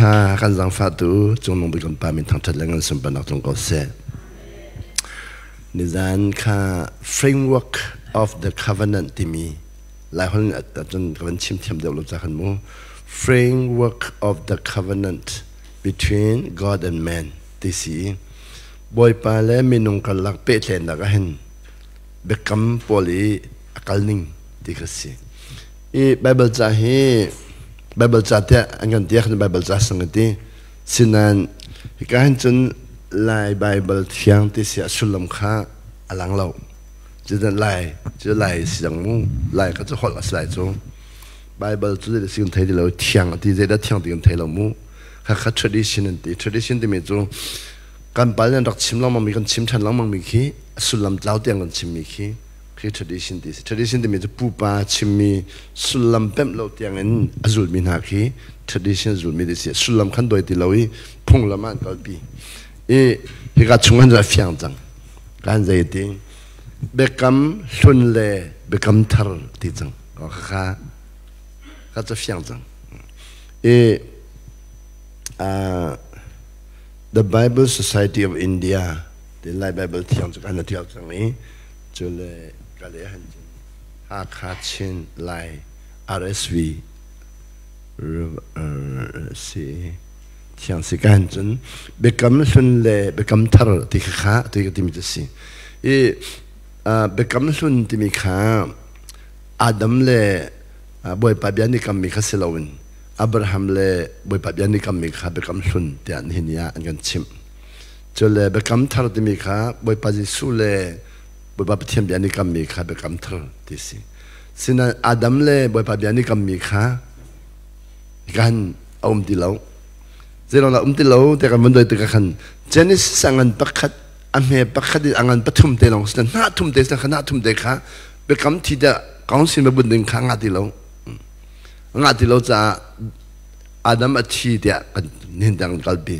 ถ้าการสังฟาตูจงลงไปกันป่ามีทางทัดและเงินสมบัติจงก็เสร็จนิจานค่ะ framework of the covenant ที่มีหลายคนจนกันชิมเทียมเดียวรู้จักกันมั้ง framework of the covenant between God and man ที่สี่บอยปาและมีนงกันลักเป๊ะเทนนักเห็นเบคกัมโพลีอักลิงที่ก็สิอีไบเบิลจะให้Bible chatnya angkat dia kan Bible chat sengeti sinan hikahin cun lai Bible tiang ti sia sulam kha alang lau jadi lai siang mu lai ka chu hol aslai chu Bible chu de sing thai di lau tiang ti zeda tiang ti kan thai lau mu kha tradition ti me chu kan pal nan rak chim lau mang mi kan chim than lang mang mi khi sulam lau tiang kan chim mi khi tradition ti me chu pupa chimmi sulam pem lo tiang en azul min ha khi tradition azul mi de sulam khan doi ti loi phung laman kalpi e hi ga chungan ra fiang jang kan zai ti bekam hlun le bekam thar ti jang kha cha fiang jang e the Bible Society of India the Bible tiang jang an tiang jang ni chule kali hanjin hakachin lai RSV si tiang si kanjin bekam sun le bekam thar ti kha ti ti mi si e bekam sun ti mi kha Adam le boy pabiani kam mi kha selawin Abraham le boy pabiani kam mi kha bekam sun ti an hinia an kan chim chole bekam thar ti mi kha boy paji su leบอยปาเทียมเบียนิกรรมมีค่าเป็นกรรมทรที่สิสินะอาดัมเล่บอยปาเบียนิกรรมมีค่ากันเอาติเลาเจ้าเราติเลาแต่กันมันโดยตัวกันเจนิสสังกันปักขัดอเมปักขัดอังกันปฐุมเตลงสินะน่าทุ่มเตสังขณะทุ่มเตค่าเป็นกรรมที่จะกองสินมาบุญดึงข้างอาติเลางาติเลาจะอาดัมอธิเดียกันนินดังกัลบี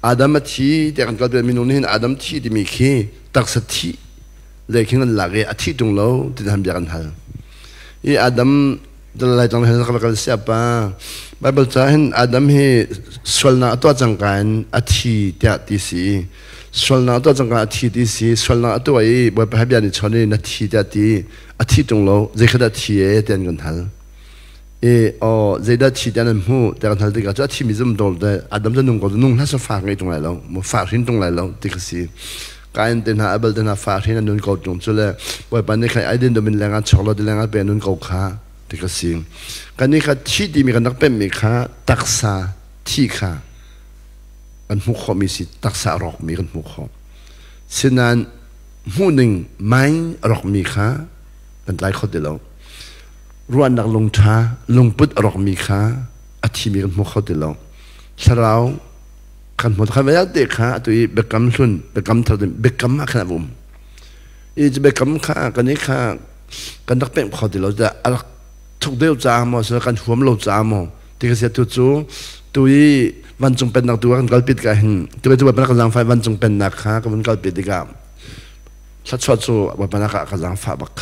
อาดัมอธิเดียกันกัลบีมีนุ่นเห็นอาดัมที่ที่มีขี้ตักสติเลยคิดกันหลักอาทิตย์ตรงเราที่ทำอย่างนั้นอีอาดัมจะไล่จังเห็นเขาเป็นเสียป้าไบเบิลจะเห็นอาดัมให้สวลนาตัวจังการอาทิตย์ที่สี่สวลนาตัวจังการอาทิตย์ที่สี่สวลนาตัวไอ้บอยไปให้เบียร์นี่ชนนี่นาทีที่อาทิตย์ตรงเราจะขึ้นอาทิตย์เตียนกันทันจะได้ทีเดียนหูแต่กันทันที่ก็จะอาทิตย์มีจำนวนแต่อาดัมจะนุ่งก็จะนุ่งน่าจะฝากไงตรงไหนเรามันฝากทิ้งตรงไหนเราที่ก็สิการเดินหาอับเดินหาฟ้าที่นั่นนุ่นเขาตรงจุดเลยว่าปัจจุบันใครไอเดินโดมินแรงงานชอลล์ดินแรงงานเป็นนุ่นเขาขาที่ก็สิ่งการนี้ค่ะที่ดีมีการนักเป็นมีขาตักษาที่ขากันมุขมีสิตักษารอกมีกันมุขฉะนั้นหูหนึ่งไม่รอกมีขากันหลายคนเดียวรวนนักลงท้าลงพุทธรอกมีขาอธิมีกันมุขเดียวสระกันหมดใครไม่อยากเด็กข้าตัวเบกกัมซุนเบกกัมทาร์ดเบกกัมมาขนาดผมอีจะเบกกัมข้ากันนี้ข้ากันนักเป็นข้อที่เราจะทุกเดียวจ้ามอสกันหัวมันเราจ้ามอที่เขาเสียตัวจูตัววันจงเป็นนักตัวกันกอลปิดกันตัวตัวเป็นนักการไฟวันจงเป็นนักข้าก็มันกอลปิดดีกันชัดชัดจูว่าเป็นนักการไฟบัก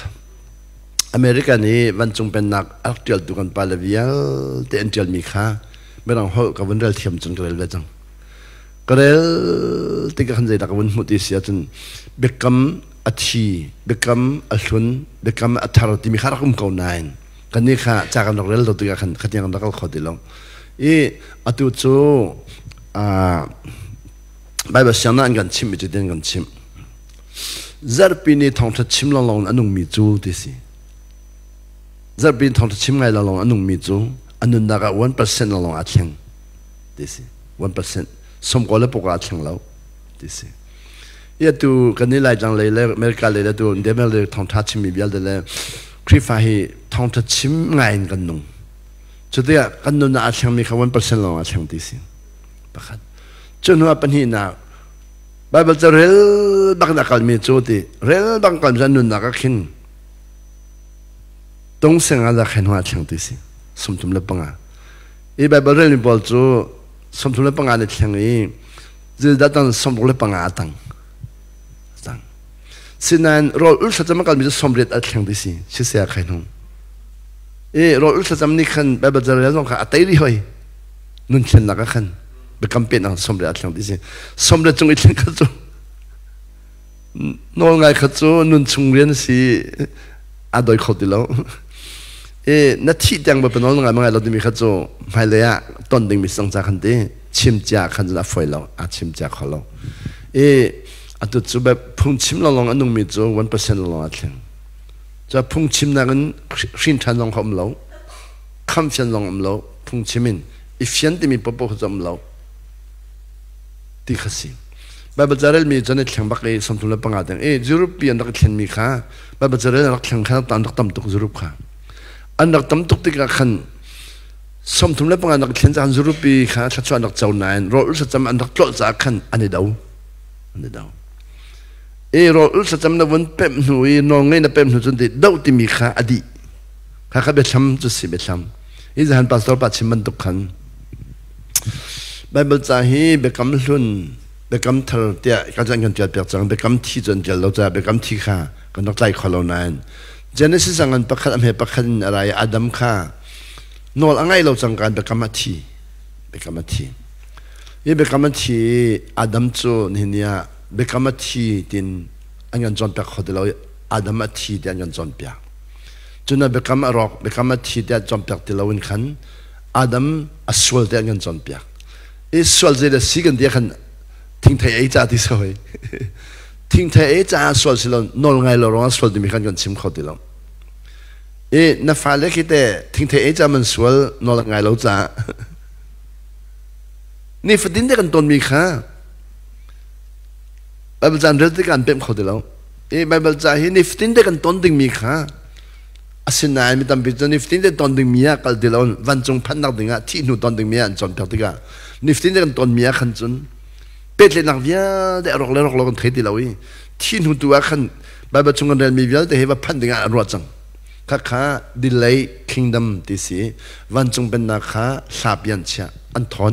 อเมริกานี้วันจงเป็นนักอักเดียลตัวกันปาเลวิลเตนเจลมีข้าไม่ต้องหัวกับวันเรียลเทียมจนกระเด็นจังก็เลยที่กันใจตะกันมุติเสียจนเบกกัมอัชีเบกกัมอัลลุนเบกกัมอัฐารที่มีข้ารักมุกเอานายกันนี่ค่ะจากกันดอกเรลตัวตัวกันขัดยังกันดอกขอดีลงอัตุจูใบแบบเสียงนั้นกันชิมจะเดินกันชิมจารปีนี้ทองทัดชิมลองอันนุ่งมีจูที่สิจารปีนี้ทองทัดชิมไงลองอันนุ่งมีจูอันนุ่งนัก1%ลองอัดเชียงที่สิ1%สมก็เลยปกติของเราที่สิยัตัวกันนี่หลายจังเลยอเมริกาเลยตัวเดมเลยทองทัดชิมมีเบียร์เลยคริฟาฮีทองทัดชิมง่ายกันนุ่งจุดเดียกันนุ่งน่าเชียงมีแค่1%ลงอาเชียงที่สิประคัดจนว่าปัญหาหนักไบเบิลจะเรลบังนักการมีจุดที่เรลบังการจะนุ่งนักขินตรงเสียงอะไรเห็นว่าเชียงที่สิสมทุนเล็บปังอ่ะไอ้ไบเบิลเรลนี่บอกจูสมทุนเล็บปังอ่ะในเชียงนี้จะได้ตั้งสมทุนเล็บปังอ่ะตั้งสินั้นเราอุตส่าห์จะมาการมีสมเด็จอัดเชียงที่สิชื่อเสียใครนุ่งเราอุตส่าห์จะมีขันแบบจะเรียนต้องขาอัตย์ดีหอย ต นุ่นเช่นนักขันเบกำเป็นอ่ะสมเด็จอัดหลังที่สิสมเด็จจงอิเช่นขัดจูนอนไงขัดจูนุ่นชงเรียนสิอาดอยขดดิแล้วนัดที่จังแบบเป็นนอนไงมั้งไงเราจะมีขัดจูไม่เลยอ่ะต้นดึงมีสังจากขันเตชิมจากขันจะไฟเราอาชิมจากเขาเราอันตัวจูแบบพุ่งชิมเราลองอันนุ่มมีจู1%ลองอัดหลังจะพุ่งชิมนักนั้นชินทันลองเขาเราคำเชียนลองเราพุ่งชิมินอีเฟียนที่มีปปเขาจะเราที่ขัดสิบาบจาร์เรลมีจนเขียนบักเลยสมทุนละปังอาดังยุโรปีอันดักเขียนมีข้าบาบจาร์เรลอันดักเขียนข้าตามดักตั้มตุกยุโรปข้าอันดักตั้มตุกที่กันขันสมทุนละปังอันดักเขียนจากยุโรปีข้าชัดชวนอันดักเจ้านายรออุลสัจจ์อันดักโลจากขันอันนี้ดาวรออุลสัจจ์นับวันเป็มหนุ่ยน้องเงินนับเป็มหนุ่ยจนติดดาวที่มีข้าอดีข้าเบ็ดช้ำจุดสิเบ็ดช้ำจะหันปัสสาวะปัจฉิมมันตุกขันบาบจาฮีเบกำลุนเบกำทาร์เตียก็จะเงินเดียดเปียกจังเบกำที่จนเดียดเราจะเบกำที่ข้าก็นักไล่ขอเรานานเจเนซิสงันประคันอเมประคันอะไรอาดัมข้านอลง่ายเราจังการเบกำที่เบกำที่เบกำที่อาดัมโจนี่เนี่ยเบกำที่ดินอันยันจอนเปียกขอเดเราอาดัมที่ดินอันยันจอนเปียกจนเบกำรอกเบกำที่ดินจอนเปียกเดเราวันขันอาดัมอัศวลดินอันยันจอนเปียกส่วนเจริญสิ่งเดียวกันทิ้งไทยไอ้จ่าที่สวยทิ้งไทยไอ้จ่าส่วนสิลนนไงเราร้องส่วนที่มีการกันชิมเขาดีแล้วนับฟ้าเล็กคิดแต่ทิ้งไทยไอ้จ่ามันส่วนนนไงเราจ่านี่ฝันดินได้กันตนมีค่าบาเบิลจานเรื่องที่การเป็นเขาดีแล้วบาเบิลจานเห็นนี่ฝันดินได้กันตนดึงมีค่าอาศัยนายมีตามพิจารณาฝันดินได้ตนดึงมีกัลดีแล้ววันจงพันนักดึงที่หนูตนดึงมีอันจนเท่าที่กันนิฟตินจะกันตอนมีขันจนเป็ดเลยนักวิญญาณได้รอกเลยรอกเรากันเทติเราอีที่หุ่นตัวขันบาบจงกันเรียนมีวิญญาณแต่เห็นว่าพันธุ์งานรัวจังข้าดิเลย์คิงดอมที่สิวันจงเป็นนักข้าสาบยันเชียอันทอน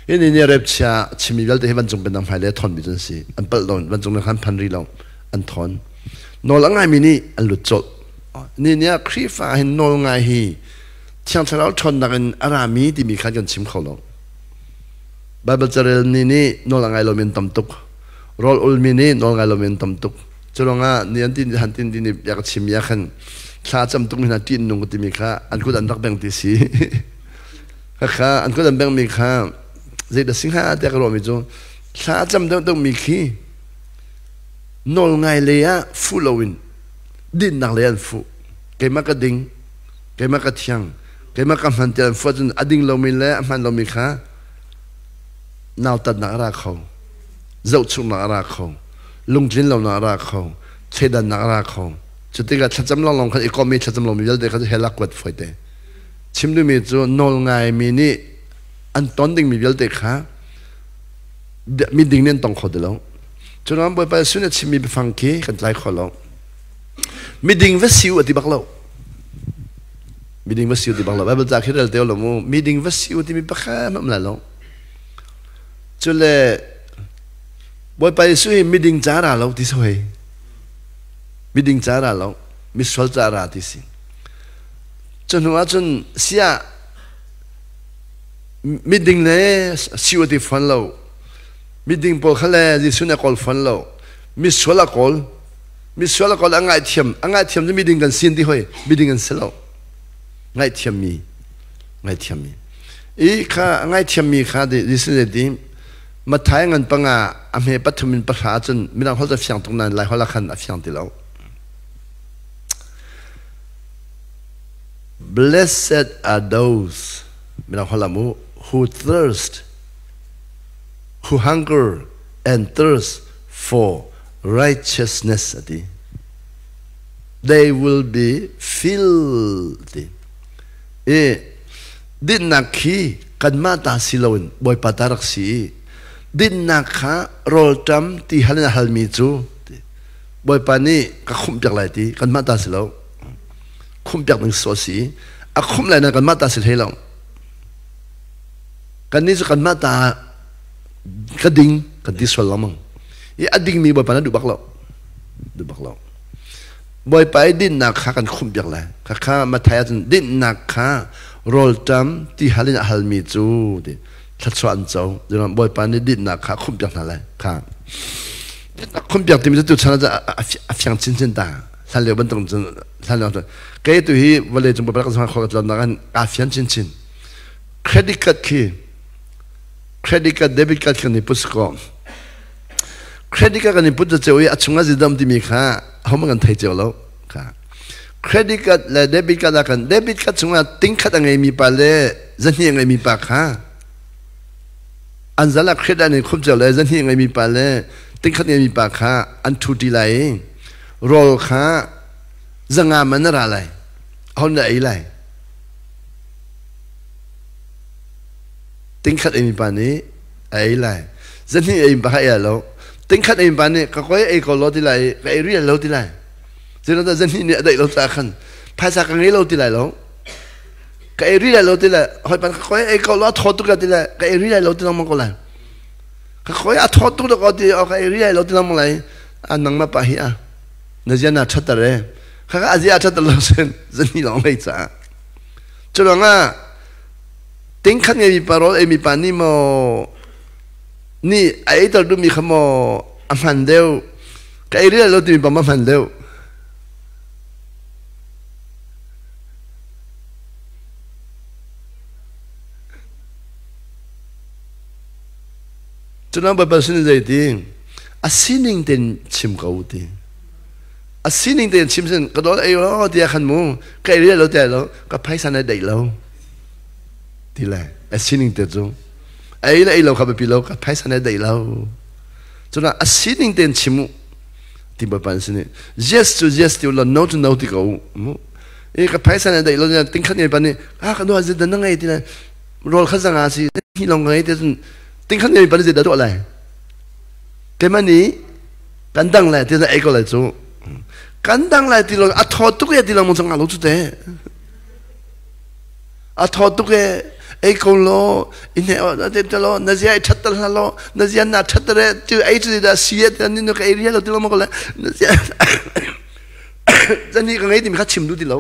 นี่เรียบเชียชิมีวิญญาณแต่เห็นวันจงเป็นนักไฟเลยทอนบิจังสิอันเปิดลงวันจงนักขันพันรีเราอันทอนนอลง่ายมินี่อันหลุดจดนี่เนี่ยครีฟ้าเห็นนอลง่ายฮีเชียงชาลทอนนักอันอารามีที่มีขันกันชิมเขาเราบาเบิลจาร์เรลนี่นอลง่ายเราเป็นตั้มตุกรอลอุลมินี่นอลง่ายเราเป็นตั้มตุกจุลงะนี่อันที่หันที่นี่อยากชิมอยากขันข้าจำตุกนี่นาทีนุ่งก็ที่มีข้าอันก็อันรักแบงที่สีข้าอันก็อันแบงมีข้าเด็กสิงหาแต่ก็รอมีจ้ะข้าจำต้องมีขี้นอลง่ายเลยอะฟูลวินดินนักเลี้ยนฟูเกี่ยมากระดิ่งเกี่ยมากระเทียงเกี่ยมากระมันเทียนฟูจนอดิ่งเรามีแล้วมันเรามีข้านาวตัดนักรักเขาเจ้าชุนนักรักเขาลุงจินเรานักรักเขาเชดันนักรักเขาจุดที่ก็ชัดจำลองคนอีกคนมีชัดจำลองมีเยอะเด็กเขาจะเฮลักวัดไฟเตชิมดูมีจูนอลไงมีนี่อันตอนดิ่งมีเยอะเด็กค่ะมีดิ่งเนี่ยต้องขอเดียวจนวันไปสุนัขชิมมีไปฟังกี้กันใจขอเรามีดิ่งวัดสิวที่บักเรามีดิ่งวัดสิวที่บักเราแบบจากที่เราเดียวเรามีดิ่งวัดสิวที่มีปักข้ามันละเราจุเลบอยไปสุยมิดิงจาราเราที่สุยมิดิงจาราเรามิสวลจาราที่สิจนหัวจนเสียมิดิงเล่สิวที่ฟันเรามิดิงพอเขาเล่ที่สุนัขกอลฟันเรามิสวลกอลอ่างไอเทียมจะมิดิงกันสินที่หอยมิดิงกันเสลาไงเทียมมีอีข้าไงเทียมมีข้าดิสิเนดีมาท้ายเงินปังอาเมปัตถุมินประชาชนไม่ต้องเขาจะเฟียงตรงนั้นหลายเขาละคันเฟียงที่เรา Blessed are those ไม่ต้องเขาละมู who thirst who hunger and thirst for righteousness they will be filled ดินนักขีกันมาตาสิลวนบอยปาตารักสีดินนักขาโรลจำที่ฮัลฮัลมีจูบอยปานี่ก็คุ้มจากไรที่กันมาตาสิลคุ้มจากหนึ่งโซสีคุ้มไรนะกันมาตาสิลให้เรากันนี้จะกันมาตากระดิ่งกันที่สวลมังอดิ่งมีบอยปานะดูบักเราบอยไปดินนักขากันคุ้มจากไรข้ามาไทยจนดินนักขา roll tam ti halin halmi chu di thlat so an chau jona boy pan ni din na kha khum pyak na lai kha khum pyak tim tu chana a fyang chin chin ta san le ban tong san le ke tu hi wale chung ba ka sa kho ka na kan a fyang chin chin credit card debit card kan ni pusko credit card kan ni put che oi achunga jidam ti mi kha hom kan thai che lo kha credit card la debit card kan debit card chunga ting khat angai mi pa le zani angai mi pa kha anzala credit ni khum che le zani angai mi pa le ting khat angai mi pa kha an thu ti lai roll kha zanga man ra lai hon da ai lai tính khát em bạn ấy ấy lại dân thì em bạn ấy lâu tính khát em bạn ấy có ai có lâu thì lại cái riêng lâu thì lại cho nên là dân thì này đợi lâu ta khăn phải sao cái lâu thì lại lâu cái riêng lâu thì lại hỏi bạn có ai có lâu thoát tục thì lại cái riêng lâu thì nó mang có lại có ai thoát tục được thì cái riêng lâu thì nó mang lại anh nâng mà phải à nó dân là chất đấy các anh chị chất lâu dân thì nóไม่trả cho nên là tính khăn em bị bảo em bị bán ni mà ni ấy tao đúng mi khăm mà ăn hành đều cái đấy là lâu thì mình bảo ăn đều cho nên bà xin gì thì xin những tiền chim cầu thì xin những tiền chim sinh cái đó ấy đó thì khăn mu cái đấy là lâu thì lâu cái phải sang này đầy lâu thì là xin những tiền chung ấy là ấy lâu không bị lâu cái phải sang này đầy lâu cho nên xin những tiền chim thì bà bạn xin yes to yes thì là no to no thì cầu ấy cái phải sang này đầy lâu nên tính khăn này bạn này cái đó là nó ngay thì là rồi khăn sang gì thì lòng ngay thì tính khăn này bạn gì đã độ lại cái mà ní cắn đăng lại thì là ấy có lại chung cắn đăng lại thì là thọ tục cái thì là một trong ngàn lỗ chút đấy thọ tục cái ấy câu lo in hệ ở đây lo nó gì chặt tao lo nó gì na chặt đấy chứ ấy chứ đã xìa thì nên nó cái area lo thì lo mà có lại nó gì cho nên cái ấy thì mình khát chìm đu thì lo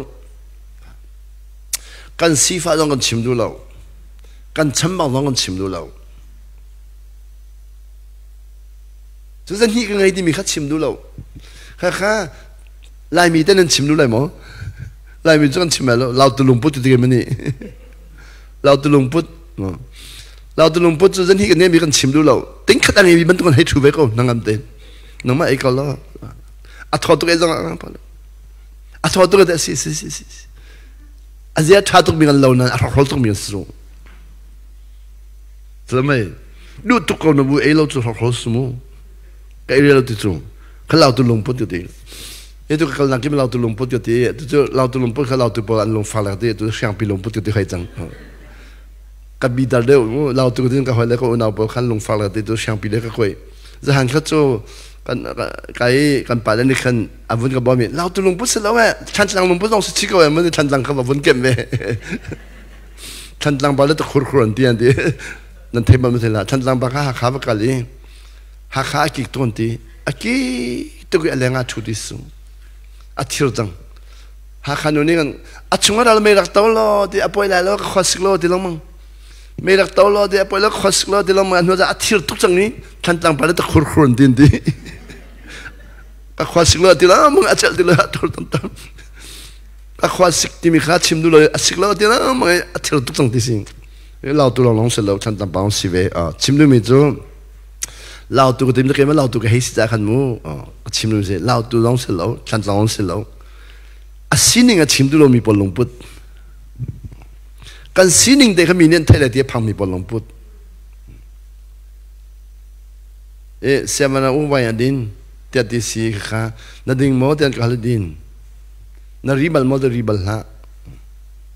cần xí phát trong cần chìm đu lo cần chấm bằng trong cần chìm đu lo cho nên cái ấy thì mình khát chìm đu lo khá lại mi tên nên chìm đu lại mà lại mi cho chìm lo lao từ lùng bút thì cái gì lao từ lùng bút cho dân hi cái này bị con chìm đu lâu tính khát anh bị bắn tụi con hay chụp với cô năng làm tên nó mà ấy có lo thọ tụi cái giống thọ tụi cái xí giờ thọ tụi mình lâu nè thọ tụi mình sưu thế mà đủ tụi con nó vui ấy lâu tụi thọ sưu cái ấy lâu tụi chúng cái lao từ lùng bút thì itu kalau nak kita lau tu lumpur jadi itu lau tu lumpur kalau lau tu buat lung falar dia itu siang pi lumpur jadi hai jang kabidar dia lau tu kita kalau lekau unau buat kan lung falar dia itu siang pi dia kau zahan kau kan kai kan pada ni kan avun kau bawa mi lau tu lumpur selalu canjang lumpur dong seci kau mana canjang kau avun kem me canjang balik tu kur dia nanti mana lah canjang bakal hak kali hak akik tu nanti akik tu kita lengah cudisu athirjang ha khanuni kan achunga dal merak tawlo ti apoi la lo khoslo ti lomang merak tawlo ti apoi lo khoslo ti lomang no za athir tuk chang ni thantang pale ta khur khur din ti ka khoslo ti lomang achal ti lo athur tam tam ka khosik ti mi kha chim du lo asiklo ti lomang athir tuk chang ti sing lao tu long se lo thantang baung si ve chim du mi chu lao tu cái tim cái mà lao tu cái hay xa khăn mu chim luôn sẽ lao tu long sẽ lâu chăn long sẽ lâu xin những cái chim tu lo mi bol long bút cái xin những cái mình nên thấy là địa phang mi bol long bút xem mà u vay adin tiệt đi xí khá na ding mo tiệt cái din na ribal mo ribal ha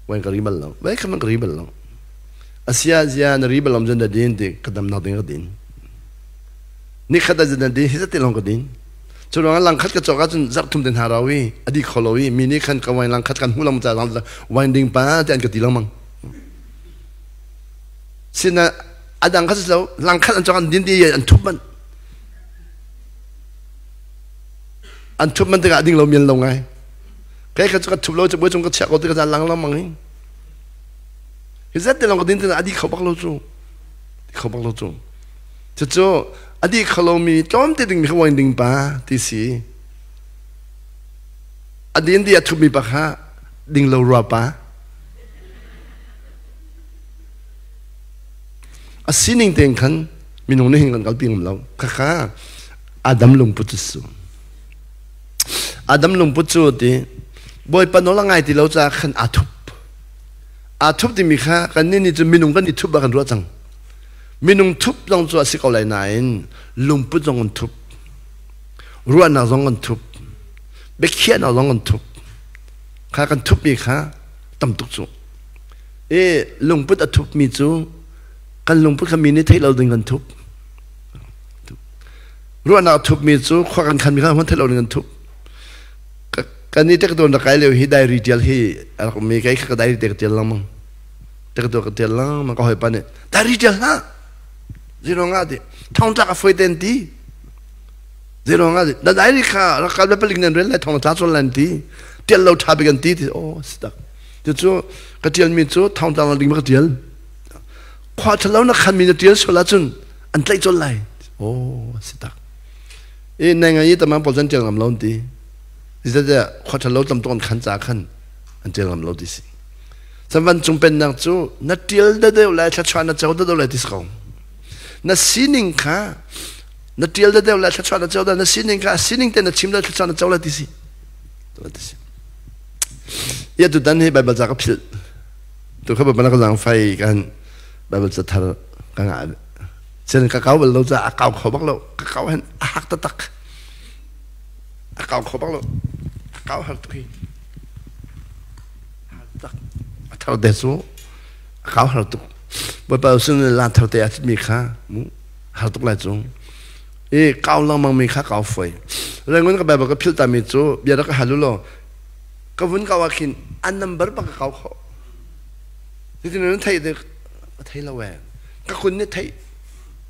vay cái ribal lo vay cái mang ribal lo Asia na ribal om dân din thì cái đam nào tiếng cái din ni khát dân đi hết tiền lòng cái din cho nên lang khát cái chỗ cái chân giặc thum den harawi adi kholowi mini khan cái vay lang khát cái hulam cha lang winding pa thì anh cái tiền mang xin na adang khát lâu lang khát anh cho anh din đi anh thub man thì cái ading lâu miền lâu ngay cái chỗ cái thub lâu cho bữa trong cái chợ có cái lang lắm mang ฮิตเตลองก็ดินอดีเขาบักโลจูเขาบักโลจูจะโจอดีเขาเรามีจอมติดมีเขาวันดิ่งป้าที่สีอดีนที่ทุบมีปะฮะดิ่งเรารัวป้าสิ่งหนึ่งเต็งขันมีน้องนี่เห็นกันกับปีงเราค่ะอาดัมลงพุทธสุอาดัมลงพุทธสุที่บ่อยปนละไงที่เราจะขันอาทุบที่มีค่ะกันนี่จะมีนุ่งกันนี่ทุบกันรัวจังมีนุ่งทุบลงตัวสิเขาไหลไหนลงพุทธลงกันทุบรัวน่าลงกันทุบเบกเขียน่าลงกันทุบค่ะกันทุบมีค่ะตั้มตุกจูลงพุทธทุบมีจูกันลงพุทธมีนี่ที่เราดึงกันทุบรัวน่าทุบมีจูขวากันขันมีค่ะมันที่เราดึงกันทุบกันนี่เด็กตัวนักไก่เลยฮิได้รีเจลฮีมีไก่ก็ได้รีเจลมั้งเด็กตัวก็เจลมั้งมันก็หอยปานเนี่ยได้รีเจลนะจีโรงงานดิท้องจากฟื้นเต็มที่จีโรงงานดิได้รีค่ะแล้วก็แบบลิงนั่นเรื่องอะไรท้องจากส่วนลันที่เจลเราทำไปกันที่โอ้สิตักเดี๋ยวจู่ก็เจลมีจู่ท้องจากลิงมันก็เจลขวาทะเลาะนักขันมีเจลส่วนละจุนอันใจจนไหลโอ้สิตักในงานนี้แต่มาพอจันเจลลำล้นที่ที่จะขวัญเราจำต้นขันจากขันอันเจริญเราดิสิสมัยจงเป็นนักจูนัดเดียวเดียวเลยชัดชวนนัดเจ้าเดียวเลยดิสเขานัดสิ่งหนึ่งค่ะนัดเดียวเดียวเลยชัดชวนนัดเจ้านัดสิ่งหนึ่งค่ะสิ่งหนึ่งแต่นัดชิมเลยชัดชวนนัดเจ้าเลยดิสิตัวดิสิยาตุดันให้ใบบัลจากพิลตัวเขาบอกมันก็หลังไฟกันใบบัลจะทาร์กันอ่ะเช่นเขาเราจะเขาเขาบอกเราเขาเห็นหักตะตักเขาเขาบอกเราเขาหักตุกตักเท่าเดซูเขาหักตุกบ่ไปเอาซึ่งลานเท่าเดียที่มีค่ามุหักตุกหลายจงเขาเรามันมีค่าเขาไฟเรื่องนั้นก็แบบก็พิลตามิจูเบียร์ก็ฮัลโหลก็วุ่นเขาว่ากินอันนัมเบอร์ปากเขาที่ที่นั้นไทยเด็กไทยละแวงก็คนนี้ไทย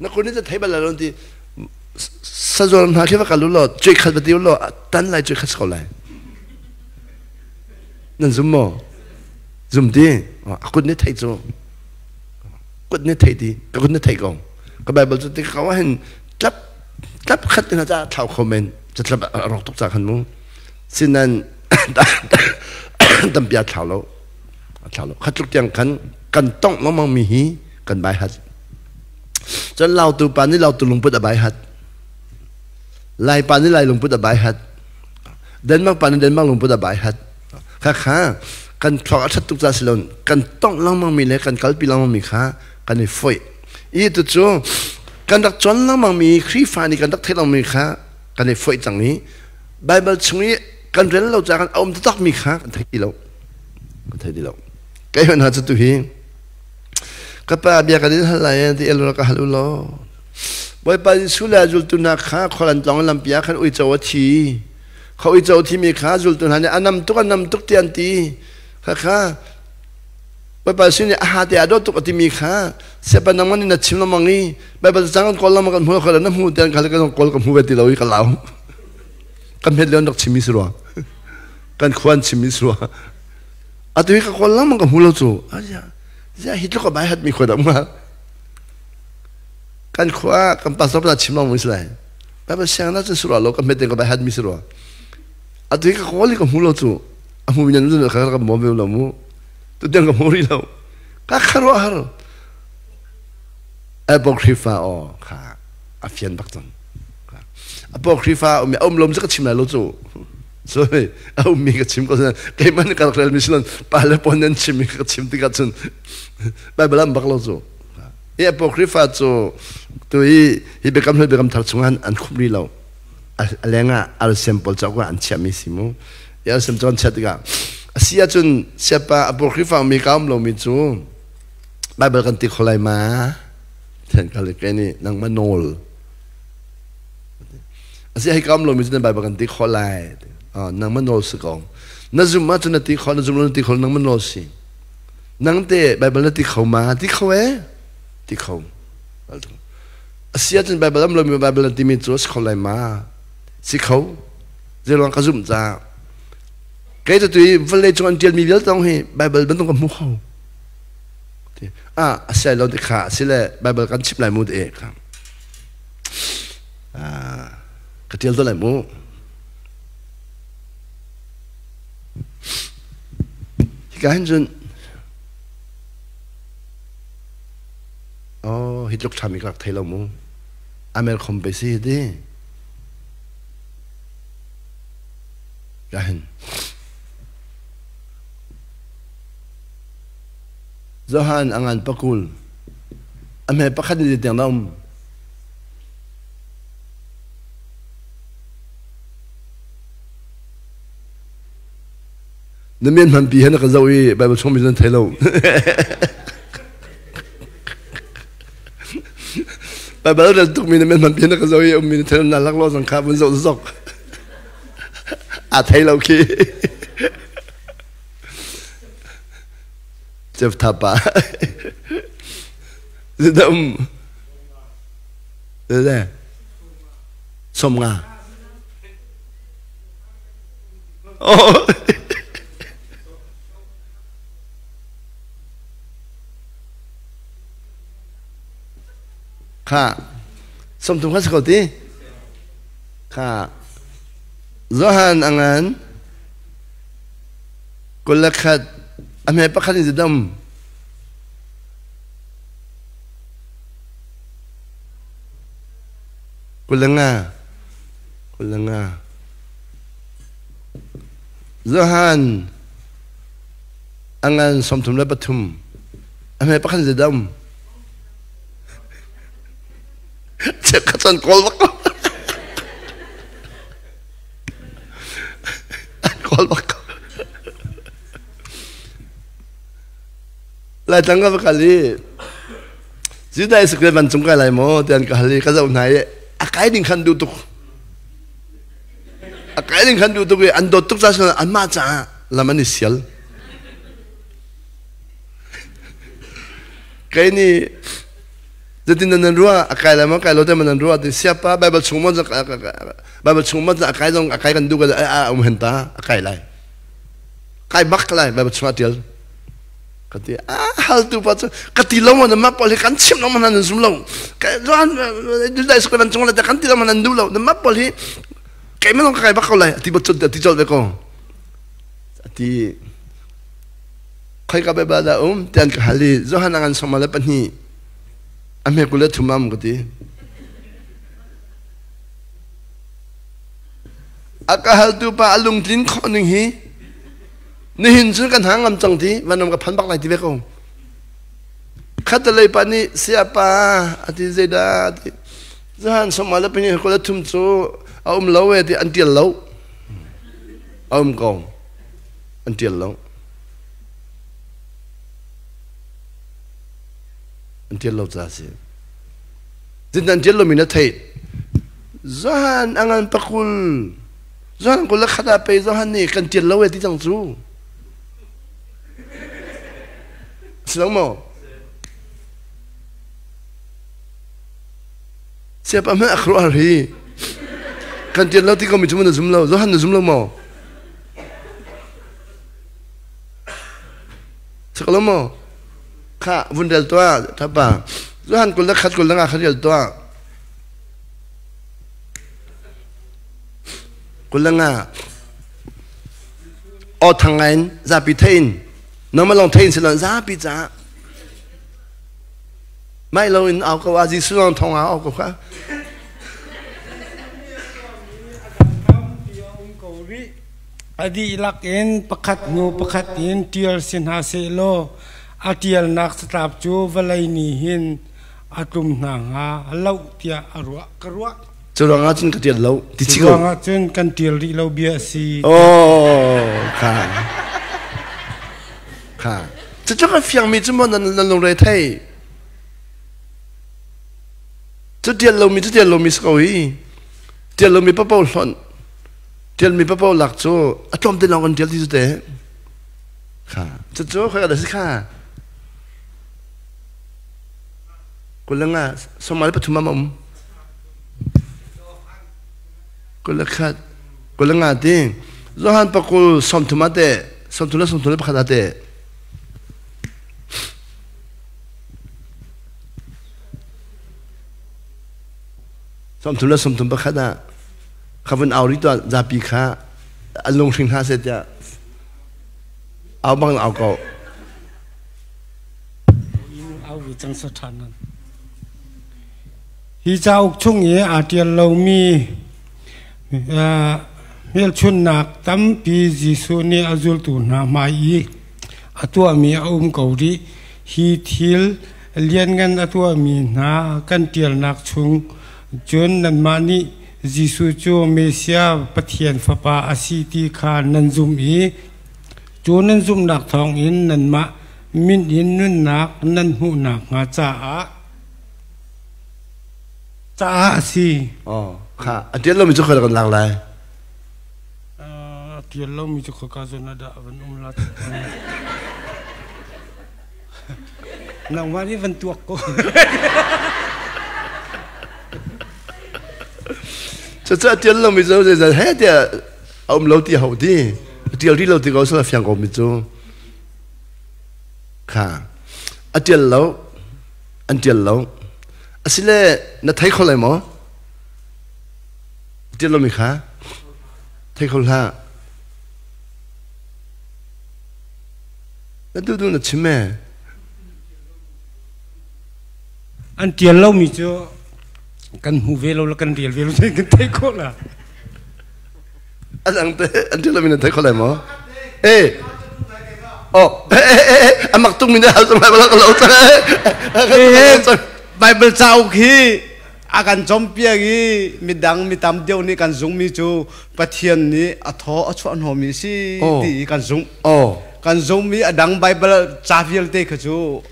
นักคนนี้จะไทยบ้านเราที่สะดวกมากที่ว่าการรู้หลอดช่วยขัดปฏิวัติหลอดตั้งไรช่วยขัดเขาไรนั่นซุ่มมั้งซุ่มดีคนนี้ไทยจูคนนี้ไทยดีก็คนนี้ไทยกองก็แบบบอกที่เขาว่าเห็นจับขัดนะจ๊ะชาวคอมเมนต์จะจับรอกตกจากขันมุ้งสิ่งนั้นตั้มเปียชาวเราขัดทุกอย่างกันต้องน้องมังมีหีกันใบหัดจนเราตัวปานนี้เราตัวลงพุทธใบหัดลายปานนี้ลายลงพุทธใบหัดเดินมากปานนี้เดินมากลงพุทธใบหัดค่ะกันพอชัดทุกใจสิลนกันต้องน้องมังมีเลยกันกัลปีน้องมังมีค่ะกันนี่ฝอยอีตัวจูกันรักจนน้องมังมีครีฟานี่กันรักเทน้องมีค่ะกันนี่ฝอยจังนี้ไบเบิลช่วงนี้กันเรียนเราจากกันเอามันตักมีค่ะกันไทยดีเราแกเห็นหาจุดที่ก็ป้าเบียกันที่ทลายที่เอลล์ก็ฮัลโหลบ่อยไปสุลาจุลตุนักข้าคนละต้องลำเปียกันอุยเจ้าทีเขาอุยเจ้าที่มีข้าจุลตุนันเนี่ยอันนำตุกเตียนตีค่ะบ่อยไปสุเนี่ยอาหารที่อาดตุกที่มีข้าเสียปนังมันนี่นัดชิมละมังนี่บ่อยไปจังกันคนละมังกันหัวคนละน้ำหูเตียนกันกันคนกับหูเวทีเราอีกแล้วกันเห็นเรื่องนักชิมิสรัวกันควรชิมิสรัวอัตวิกคนละมังกันหูเราจู่จะฮิตลูกกับใบหัดมีคนออกมาการขวากันปัสสาวะชิมลองมิสไลแบบเสียงน่าจะสุราโลกันไม่เต็งกับใบหัดมิสรัวอัตวิกคนนี้กับหูเราจู่อาหูมีนันจุนเขากับโมเบลเรามูตัวเดียวกับโมริเราก็คาร์วาร์อพอคริฟาอ๋อค่ะอาฟิยันบักตันอพอคริฟามีลมจะก็ชิมอะไรเราจู่所以มีก็ชิมก็ใช่ใครมันก็เรียนมิชลันปาเลปอนนันชิมก็ชิมที่ก็จนไปเบลัมบักเราจู่พอคริฟาจู่ตัวเบกำทัดสงานอันคุมรีเราอะไรเงี้ยอัลเซมเปิลจากว่าอันเชื่อมิสิมูอัลเซมจอนเชื่อที่ก็เสียจนเสียปะพอคริฟามีกำเรามีจู่ไปเบลกันติดคนไรมาเช่นกันเลยแค่นี้นังมันโนลเสียให้กำเรามีจู่ไปเบลกันติดคนไรนังมันโนสิกองนั่นจุมาจุนติเขานั่นจุมาติเขานังมันโนสินังเตะไบเบิลติเขามาติเขาติเขาเสียจนไบเบิลเรามีไบเบิลติมีจุดเขาเลยมาสิเขาเรื่องกระซุ่มจ้าแกจะตุยวันเลยจงอันเดียมีเยอะต้องให้ไบเบิลมันต้องกับมุขเขา ใช่เราที่ขาสิแหละไบเบิลกันชิบหลายมูดเอกครับกระเทียมตัวหลายมูที่การจนฮิตลุกทำอีกหลักไทยเรามูอเมริกันไปสิดิการZohan angan pakul ame pakhat ni tiang nam namian man pi han ka zawi bible chom min thailo bible da tuk min namian man pi han ka zawi min thailo na lak lo sang kha bun zo zok a thailo ki Chef Tapa Zidam Zidam Somga Oh Kha Som tum khas koti Kha Zohan angan Kulakhat Ame pakhat ni zidam kulanga Zohan angan somtum la patum ame pakhat ni zidam cekatan kolbak Lai tangga berkali, sudah sekitar bancung kali mo, dan kali kalau naik, akai dengan duduk, ando tuk sahaja anma cah, lama ni sial. Kaya ni, jadi nanrua akai lama kalau dia nanrua, siapa Bible cuma akai dong akai kan duduk henta akai lai, akai bak lai Bible cuma tial. Kati hal tu pasal kati lama nama boleh kan sim lama nan sumlau kai doan dai sekolah cuma ada kan tidak nan dulu nama boleh kai mana kai bakal lah tiba tiba beko ati kai kabe bada dan kali zohan angan sama lepas ni ame kulit tumam kati aka hal tu pa alung tin kau nih Nihin kan hangam cangti, mana mereka panbak lagi beko. Kata lagi pani siapa? Ati Zeda, ati Zahan sama lepas ni kalau tumcu, lau ati antial lau, kau antial lau, zasi. Zeda antial lau minat hai. Zahan angan pakul, Zahan kalau kata apa? Zahan ni kan antial lau ati cangcu. Senang mau? Siapa mana akhru hari? Kan tiada lagi kami cuma nazumlau, Zohan nazumlau mau? Sekolah mau? Kak bundel tua, apa? Zohan kulah kat kulah akhir tua. Kulah ngah. Oh tangan, zapitain. Nama long tain silan zapi za, mai lo in au kau aji sulang thong au kau kah? Adi ilakin pakat nu pakat in tial sinha selo, atial nak setap cu valai nihin atum nanga lau tia arwa kerwa. Curang acun ketial lau, dicikau. Curang acun kan tial di lau biasi. Oh, kan. Itu kan fiang mi cuma nan long rai thai. Itu dia lo mi sekali. Dia lo mi papa ulon. Dia mi papa ulak tu. Atom dia longan dia itu deh. Itu kau ada sih Kulang sama lepas cuma mam. Kulang ding. Zohan pakul som tomate, som tula pakada deh. สมทุนละสมทุนประคัดนะข้าพเจ้าเอาดิตัวจาปีข้าลงสิงหาเสร็จจะเอาบางเอาเก่าเอาวิจังสถานั้นฮิจาอุกช่วงนี้อาจจะเรามีเมื่อชุนนักตั้มปีจิสุนีอาจุลตุนามาอีตัวมีอุ้มเกาหลีฮีทิลเลียนกันตัวมีนากันเตียลนักชุงจนนันมานีจิสุโจเมเซียปะเทียนฟ้าป่าอาศิติขานันซุมอีจนนันซุมนักทองอินนันมามินอินนุนนักนันหูนักงาจ้าสิอ๋อค่ะเดี๋ยวเรามีจุดขนาดหลังเลยเดี๋ยวเรามีจุดขนาดนั้นได้วันอุ้มลัดนางวันนี้วันตัวกูจะเดี๋ยวเรามีจุดจะให้เดี๋ยวเอาเราตีหัวดีเดี๋ยวที่เราตีเขาสุดเฟียงกูมีจุดค่ะเดี๋ยวเราสิเล่นัดไทยคนเลยมั้งเดี๋ยวเรามีค่ะไทยคนละแล้วดูนัดชิมแม่อันเดียวเรามีจ้ะกันหูเวลแล้วกันเดียวเวลกันไทยคนละอันเดียวเรามีนัดไทยคนเลยมั้งโอ้อันมักตุ้งมีได้สมัยเวลาเราจะBible sao khi akan chompia gi midang mitam deu ni kan zung mi chu pathian ni atho achuan ho mi si ti kan zung mi adang Bible chavial te khachu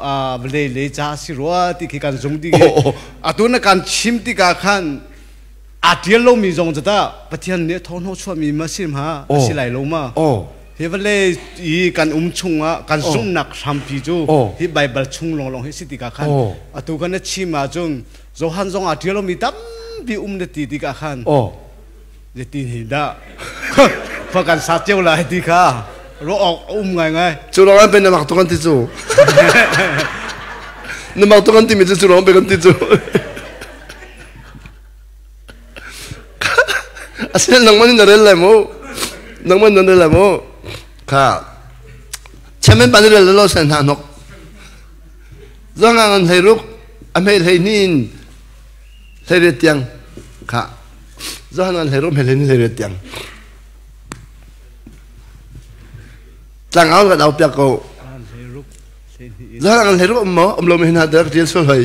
le cha si ro ti ki kan zung ti gi atuna kan chim ti ka khan atial lo mi zong jata pathian ni thon ho chua mi ma sim ha silai lo ma hi vale I kan chunga kan zum nak sampi chu hi Bible chung long hi siti ka khan atu kan chima chung zohan zong atialo mi tam bi de ti ka khan je ti hi da pha kan sa cheu la ti kha ro ok ngai chu lo an ben mak to kan ti chu na mak to kan ti mi chu lo ben kan ti chu asin nang man na rel la mo nang man na la moค่ะเช่นปัจจุบันเราเส้นทางนกร่างงานให้รุกอเมริกานี่ให้เรียดยังค่ะร่างงานให้รุกอเมริกานี่ให้เรียดยังจังเอากับเอาเปียกกูร่างงานให้รุกหมอลมหินหาเด็กเดียวสุดเลย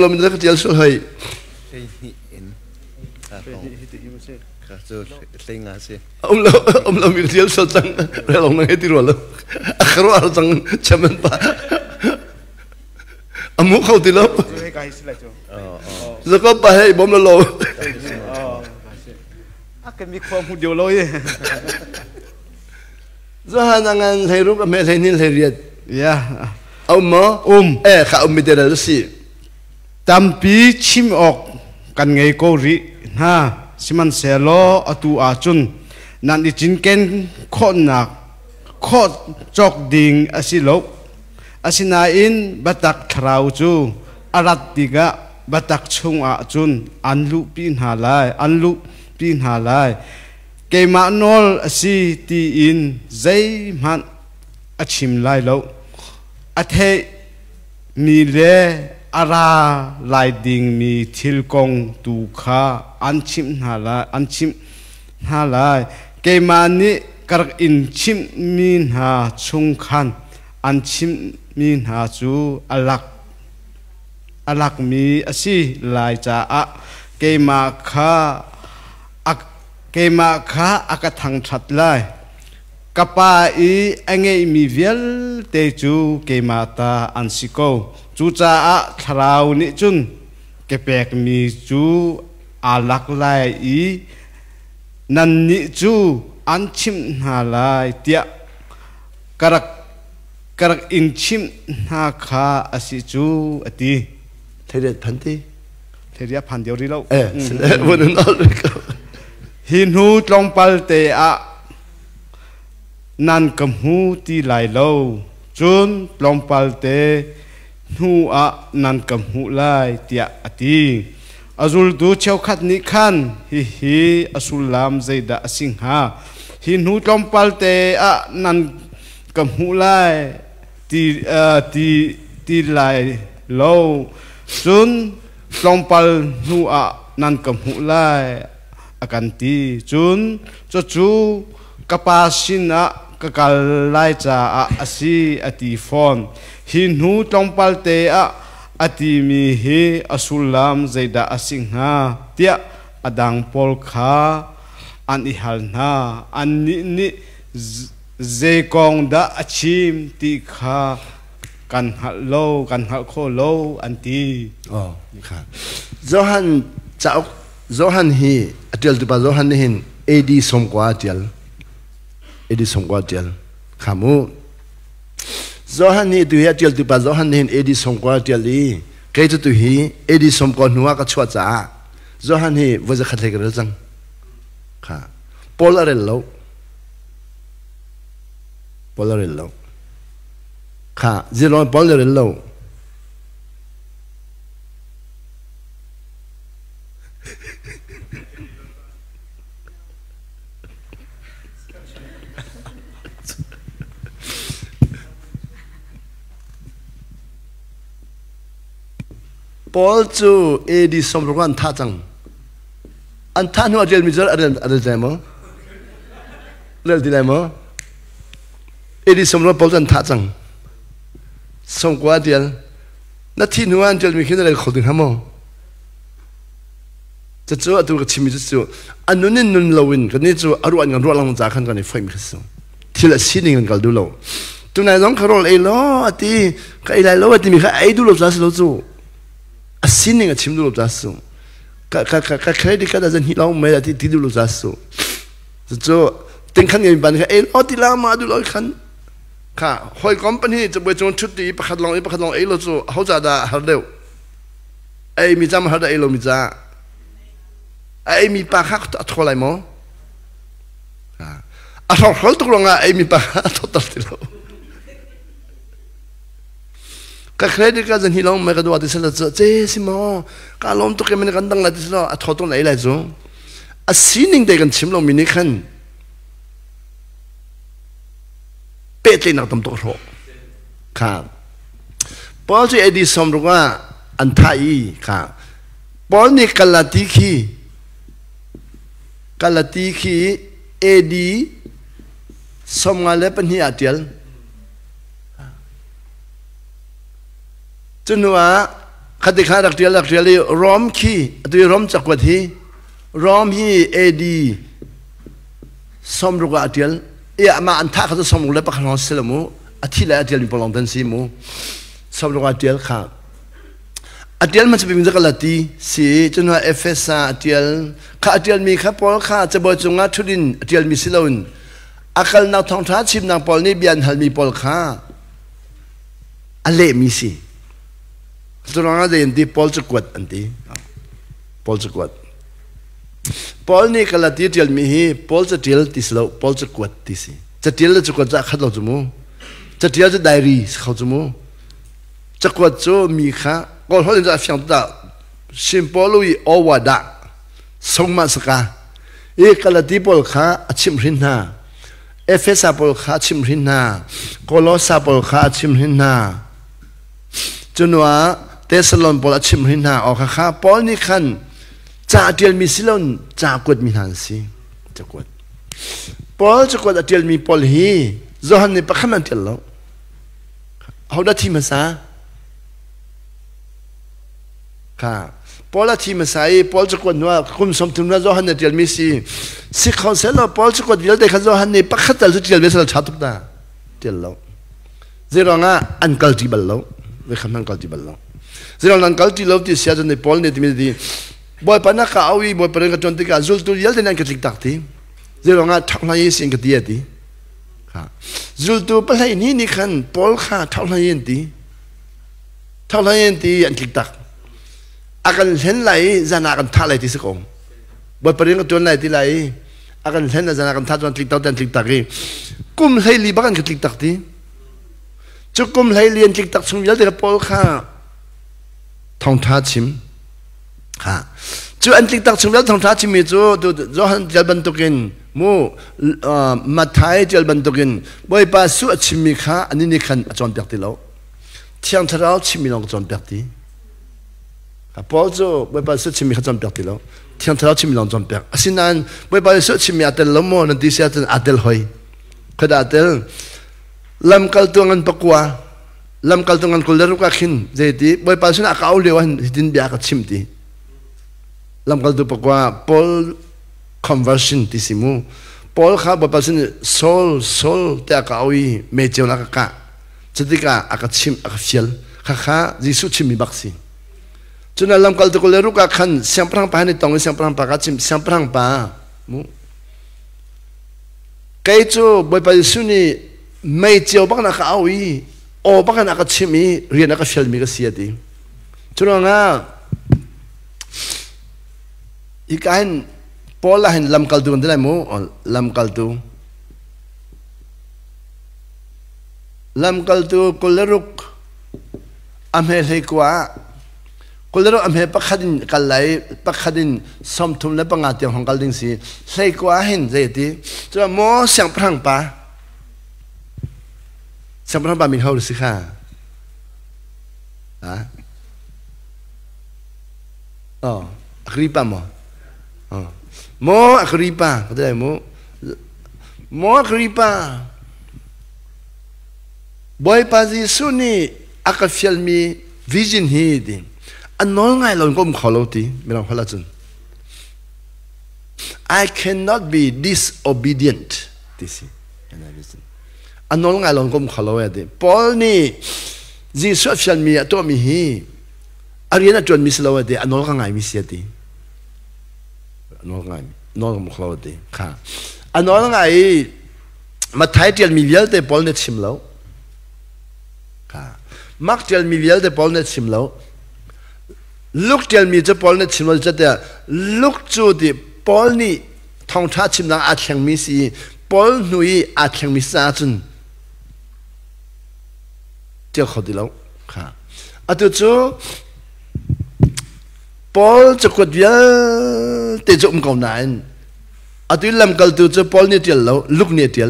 ลมเด็กเดียวสุดเลยเรามีเรื่องสดจังเราลองนั่งให้ที่รัวแล้วคราวจังจำเป็นปะมุขเขาที่เราแล้วก็ไปให้บอมเราก็มีความหุ่นเดียวเลยจะหางานให้รู้กับแม่ให้นินให้เรียนเอาหมอข้ามีแต่ละสิตามปีชิมออกกันไงก็ริฮะสิมันเสลออตูอาจุนนั่นอิจินเกนโคหนักโคจอกดิ่งอาศิลกอาศินาอินบัตักคราวจูอารัตติกะบัตักชงอาจุนอันลุปีนหาลายอันลุปีนหาลายเกมานอลอาศิตีอินใจมันอาชิมลายแล้วอาเทมีเลอาราลายดิ่งมีทิลกงตูขาอันชิมหาลายเกมานิกระอินชิมมีนหาชงคันอันชิมมีนหาจูอลักมีอสิลายจ้าเกมาขาอากทังชัดลายกปาอีเองมีเวลเตจูเกมาตาอันสิโกจูจ้าคราวนี้จุนเกเปกมีจูอาลักลายอีนันนิจูอันชิมหาลายเตียกระอินชิมหาคาอสิจูอติเทเรพันตีเทเรียพันเดียวรีแล้ววันนั้นเอาเลยก็หินหูตรงปัลเตอะนันกำหูตีไหลเลวจุนตรงปัลเต นูอะนันกำหูไลเตียอติอาจุลดูเจ้าขัดนิคันฮิอาสุลามใจดาสิงหาหินูตอมปัลเตอะนันกำหูไลตีไลโลจุนตอมปัลนูอะนันกำหูไลอากันตีจุนจูกปาสินะกะกาไลจ่าอาซีอติฟอนหินูตอมปัลเตอะอติมีเฮอสุลามใจดาสิงหาเตียอดังปอลคาอันอิฮัลนาอันนี้เจกองดาชิมติคากันฮัลโลกันฮัลโคโลอันตีอ๋อครับโจฮันฮีอเดียลตุบาโจฮันนี่เอดีสมกว่าเดียลขามูโจฮันนี่ตัวเฮียเดียลตุบาโจฮันนี่เอดีสมกว่าเดียลีใครจะตัวฮีเอดีสมกว่านัวก็ชัวจ้าโจฮันนี่ว่าจะขัดเลยกันหรือจังค่ะปอลอะไรแล้วค่ะจีรอนปอลอะไรแล้วปอลจูเอดีสมรกันท่าจังอันท่านหัวเจลมิจร์อะไรใจมั้งเรื่องที่ไหนมั้งเอดีสมรปอลจันท่าจังสมกว่าเดียลนัดที่หัวเจลมิขึ้นอะไรขอถึงห้ามงจะจู่ตัวกับชิมิจะจู่อันนู้นนี่นุ่นลวินกันนี่จู่อารมณ์กันรัวลังจากขันกันในไฟมิขึ้นที่ละสิ่งนึงกันดูเราตัวไหนน้องคารอลเอล้อที่ก็เอไลล้อที่มีแค่ไอดูเราจะสิเราจู่สิ่งนึงกับชิมดูเราจะสิก็ใครที่เขาจะหิ้วไม่ได้ที่ดูเราจะสิจะจู่ถึงขั้นยังมีปัญหาเอล้อที่เรามาดูเราขันค่ะหอยคอมพานีจะไปจนชุดที่ประคัดลองเอล้อจู่เขาจะได้หาเร็วไอมีจำหาได้เอล้อมีจ้าไอมีปากหักทออะไรมั้งเราตกลงไอมีปากหักทอตัดที่เราก็ใครที่เขาจะหิ้วไม่ก็ดูว่าที่สุดเจสิมั้งก็ลมตุกมันกันดังเลยที่สุดทอตรงไหนเลยจู่สิ่งหนึ่งเด็กกันชิมลงมินิคันเป็ดเลยนักตำตัวโรครับพอจะเอดีสมรู้ว่าอันท้ายครับพอนี่กัลติคีเอดีสมงาเลปัญญาเดียลจนว่าขัดขารักเดียลรอมคีตัวรอมจักวัดฮีรอมฮีเอดีสมรู้ว่าเดียลเอะมาอันท่าเขาจะสมรู้แล้วปะขนมเสลมูอาทิตย์ละเดียลมีพลังดันซีมูสมรู้ว่าเดียลครับอาเดียลมันจะเป็นจักรลาตีสิจนว่าเอฟเอสอาเดียลข้าอาเดียลมีข้าพอลข้าจะบอกจงอาทุดินอาเดียลมีสิลอุนอาคัลนาทองท้าชิมนางปอลนี่เบียนฮัลมีปอลข้าอันเล่มีสิตัวนั้นจะเห็นที่ปอลจะกวดอันที่ปอลจะกวดปอลนี่กัลลาตีเดียลมีฮีปอลจะเดียลที่สิลปอลจะกวดที่สิจะเดียลจะกวดจะขัดเราจมูกจะเดียลจะไดรีเขาจมูกจะกวดจะมีข้าก็เขาจะฟัง到สิมปอลุยอวดาสงมาสกาเอกลติปอลข้าชิมรินนาเอฟเอสปอลข้าชิมรินนาโคโลสปอลข้าชิมรินนาจนว่าเตสลอนปอลชิมรินนาออกข้าปอลนี่ขันจ่าเดียลมีสิลอนจ่ากวดมีหันสิจะกวดปอลจะกวดเดียลมีปอลฮีจอหันนี่ปะขมันเดียลแล้วเขาได้ที่มาซะค่ะพอละที่มาใส่พอจะกวนว่าคุณสมทุนว่าโจฮันเนี่ยเดียลมีสิเขาเสร็จแล้วพอจะกวนเดียลได้เขาโจฮันเนี่ยปักขัดแต่จะเดียลไม่สลายชาตุกตาเดียลแล้วเรื่องอ่ะอันกัลติบัลแล้วไม่คำนั้นกัลติบัลแล้วเรื่องนั้นกัลติแล้วที่เสียจนในพอลเนี่ยที่มีดีบ่อยปนักข่าวอีบ่อยปนักจนที่การจุลตุเดียลที่นั่นก็ติดตักที่เรื่องอ่ะทักนายสิ่งก็ดีที่ค่ะจุลตุเป็นอะไรนี่ขันพอลค่ะทักนายที่อันติดตักอาการเห็นไหลจะนักท่าไหลที่สกองบ่ประเด็นก็จนไหลที่ไหลอาการเห็นจะนักท่าจนติดต่อแต่ติดตักเองกุมให้ลีบักันก็ติดตักที่ จุกุมไหลเลียนจิกตักสมยัลเดกปอลข้าทองท้าชิมค่ะจู่อันจิกตักสมยัลทองท้าชิมมีจู่จู่หันเจลบันตุกินมูมาไทยเจลบันตุกินบ่อยป้าสู้ชิมมีข้าอันนี้นี่ขันจอนเปียกตีแล้วเที่ยงทะเลาชิมมีลองจอนเปียกตีปอลจู่บ่อยป้าสู้ชิมมีข้าจอนเปียกตีแล้วเที่ยงทะเลชิมมีลองจอนเปียกอาศินันบ่อยป้าสู้ชิมมีอัตเตลล้มโมนันที่เสียตันอัตเตลหอยขณะอัตเตลลำกัลตัวงันปกว่าลำกัลตัวงันกุลรุกขินเจดีบ่อยป้าสู้นักเอาเลี้ยวหิดินเบียกชิมตีลำกัลตัวปกว่าปอลconversion ที่สิมูปอลข้าบ่อยป้าสู้soul แต่ก็เอาอีเมเจลนักกะจะติกาอากาชิมอากาเฟียลข้าจิสุชิมมีบักซีจนลำกัลตัวกุลรุกขันเสียงพรังปาในตองเสียงพรังปากชิมเสียงพรังปามูไกจูบ่อยป้าสู้นี่ไม่เจียวบักนักเอาอีโอบักนักชิมีเรียนนักเฟียลมีก็เสียดีจนงั้นอีกอันปอลละเห็นลำกัลตูกันได้ไหมลำกัลตูกุลรุกอเมริกว่ากุลรุกอเมริกปักขัดินกัลไลปักขัดินสมทุมและปังอาเตียงของกัลดิงสีเฮกว่าเห็นเจดีจนโมเสียงพรังปาเสียงพรังปามีเขาหรือสิค่ะอ๋ออักริปะมั้งโมอักริปะก็ได้โมอักริปะบ่อยปาจิสุนีอักฟิลมีวิจินฮีดิอันน้อยไงเราก็มุ่งขอเราตีไม่ต้องขอละจุน I cannot be disobedient ที่สิอันน้อยไงเราก็มุ่งขอเราดิพอลนี่จิสุฟิลมีตัวมีฮีอารีน่าจวนมิสเราดิอันน้อยไงมิสยติน้องไงน้องมุขเราดีค่ะอันน้องไงมาไทยเดียลมีเยอะแต่ปอลเน็ตชิมแล้วค่ะมักเดียลมีเยอะแต่ปอลเน็ตชิมแล้วลูกเดียลมีจะปอลเน็ตชิมแล้วจะแต่ลูกจูดิปอลนี่ทองท้าชิมนังอาเชียงมิสีปอลหนุ่ยอาเชียงมิสาจุนเจ้าเขาดีแล้วค่ะอันตัวจูปอลจะกดเยอะแต่จะอุ้มเขาหนานอาทิตย์ลำกัลตัวจะปอลเนี่ยเดียวแล้วลูกเนี่ยเดียว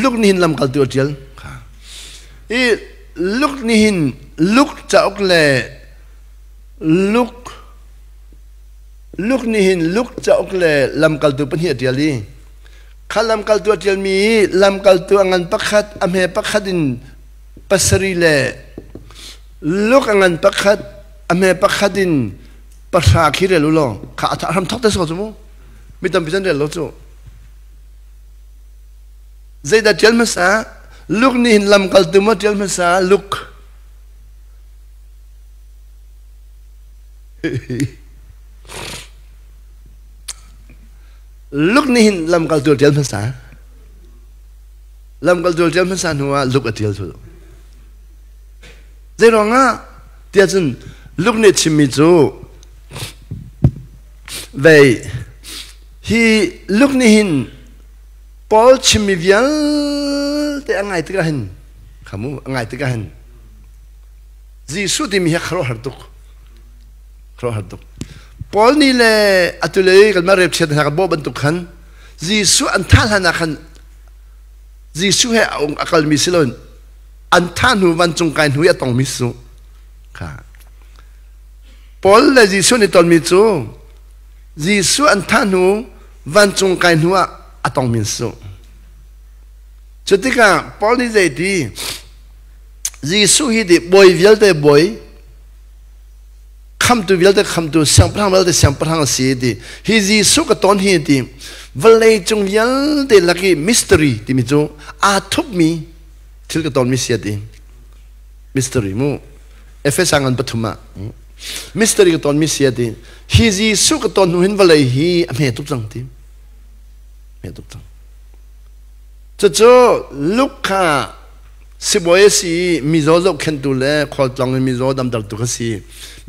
ลูกนี่หินลำกัลตัวเดียวค่ะอีลูกนี่หินลูกจะออกเลยลูกนี่หินลูกจะออกเลยลำกัลตัวเป็นเหี้ยเดียวเลยข้าลำกัลตัวเดียวมีลำกัลตัวงันปักขัดอเมปักขัดินปัสรีเลยลูกงันปักขัดอเมปักขัดินปัสราคีเรลุโลข้าทำทักแต่สกุลมั้งไม่ต้องพิจารณาแล้วจู่ใจดัดเจลมาซาลูกนี่ลำกัลตัวมาเจลมาซาลูกนี่ลำกัลตัวเจลมาซาลำกัลตัวเจลมาซาหัวลูกอัดเจลสุดใจร้องอ่ะเดี๋ยวจนลูกนี่ชิมิจูเว้ยฮีลูกนี่หินปอลชิมิเวียลแต่อังไงตึกกันขมูอังไงตึกกันจีสุดที่มีให้ครอหัดตุกปอลนี่แหละอัตุเลยกันมาเรียบเชียร์หักโบบรรทุกขันจีสุอันท่าหันขันจีสุให้องค์อักลมิสลอนอันท่านหูวันจงการหูยต้องมิสุค่ะปอลและจีสุในตอนมิสุจีสุอันท่านหูวันจงการหูอะต้องมิสุจุดที่กันปอลนี่ใจดีจีสุฮิดิบอยวิลเตบอยคำตัววิลเตคำตัวเสียงพลังวิลเตเสียงพลังเสียดีฮิจีสุก็ตอนฮิดิวิลเลยจงวิลเตลักกี้มิสตรีที่มิจูอาทุกมีที่ก็ตอนมิเสียดีมิสตรีมูเอฟเอสังกันปฐุมะมิสตรีก็ตอนมิเสียดีฮิจีสุก็ตอนหินวิลเลยฮีอเมตุจังทีเมตุจังจะลูกค้าสิบวันสิมิโซโซเข็นตัวเล่ขอจังมิโซดำตัดตัวก็สิ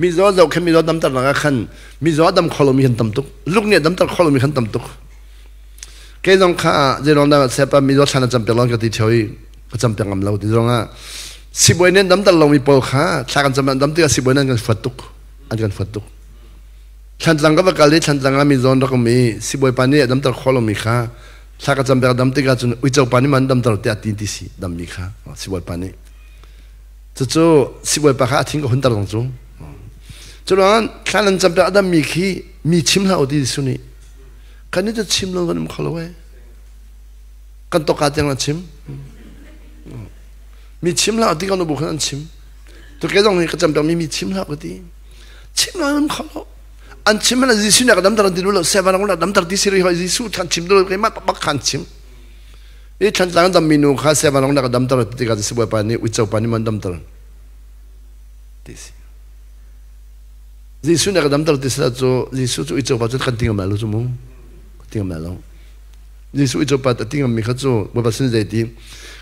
มิโซโซเข็นมิโซดำตัดหลังขันมิโซดำขอลมีขันดำตุกลูกเนี่ยดำตัดขอลมีขันดำตุก cái dòng khá dễ lòng đã sẽ bắt mi do chăn chăm lòng cái tí chơi chăm tiếng ngầm lâu tí dòng à si bồi nên đâm tận lòng mi bầu khá chăn chăm đâm tiếc si bồi nên cái phật tục anh cái phật tục chăn chăm cái cái chăn chăm mi dòng đó cũng mi si bồi pani đâm tận khó lòng mi khá chăn chăm đâm tiếc cái chun uy châu pani mình đâm tận tiếc tin tí si đâm mi khá si bồi pani chỗ si bồi pa khá thinh có hơn tận lòng chỗ cho nên chăn chăm đâm mi khi mi chim hao tí suni cái này cho chim luôn vẫn khó lâu cái tóc cá tiếng là chim mi chim là tí con nó buộc nó chim tôi cái dòng này cái chấm mi chim là cái tí chim là vẫn khó lâu anh chim là gì xuyên cái đám tàu đi luôn xe vào nó đám tàu đi xí rồi gì xu thằng chim rồi cái mắt bắt khăn chim cái thằng tàu đám mi nu khá xe vào nó cái đám tàu đi cái gì bồi pani uy châu pani mình đám tàu đi gì xuyên cái đám tàu đi xí là cho gì xu uy châu bao nhiêu khăn tiếng mà luôn cho mông tiếng mà lâu Giêsu ít cho bắt tiếng mình khát cho bữa sinh dậy đi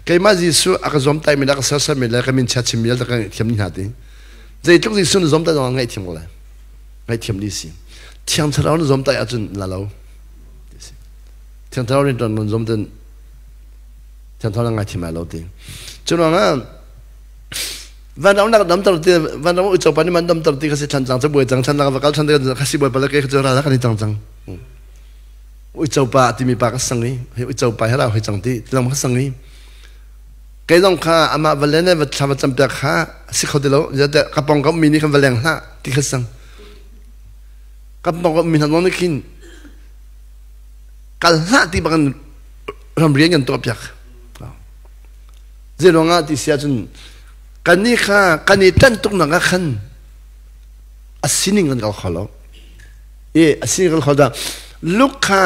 cái mà Giêsu ác zoom tay mình đã sát mình lại cái mình chát chim mình đã cái thiểm nhạt đi dậy lúc Giêsu nó zoom tay nó ngay thiểm lại ngay thiểm đi xí thiểm tháo nó zoom tay ở trên là lâu thiểm tháo nó zoom tay thiểm tháo nó ngay thiểm là lâu đi cho nên làวันนั้นนักดำตลอดวันนั้นอุจจาระนี่มันดำตลอดที่เขาเสียชันจังจะบวยจังชันนักว่าเขาชันเดียวเขาสิบวยไปแล้วก็จะรากันนี่จังอุจจาระที่มีปากสังนี้อุจจาระให้เราให้จังที่เราไม่สังนี้แกต้องข้าอามาวันเล่นเนี่ยวันชาวจำเป็นข้าสิเขาเดียวจะแต่กระป๋องก็มีนี่คำวันแรงละที่เขาสังกระป๋องก็มีทางโน้นนี่กินกันละที่บางรำเรียนกันตัวเปียกเจ้าหน้าที่เสียจนกันนี่ค่ะกันนี่ตั้งตุกนักขันอาศินิกันเขาขออาศินิกันเขาจะลูกค้า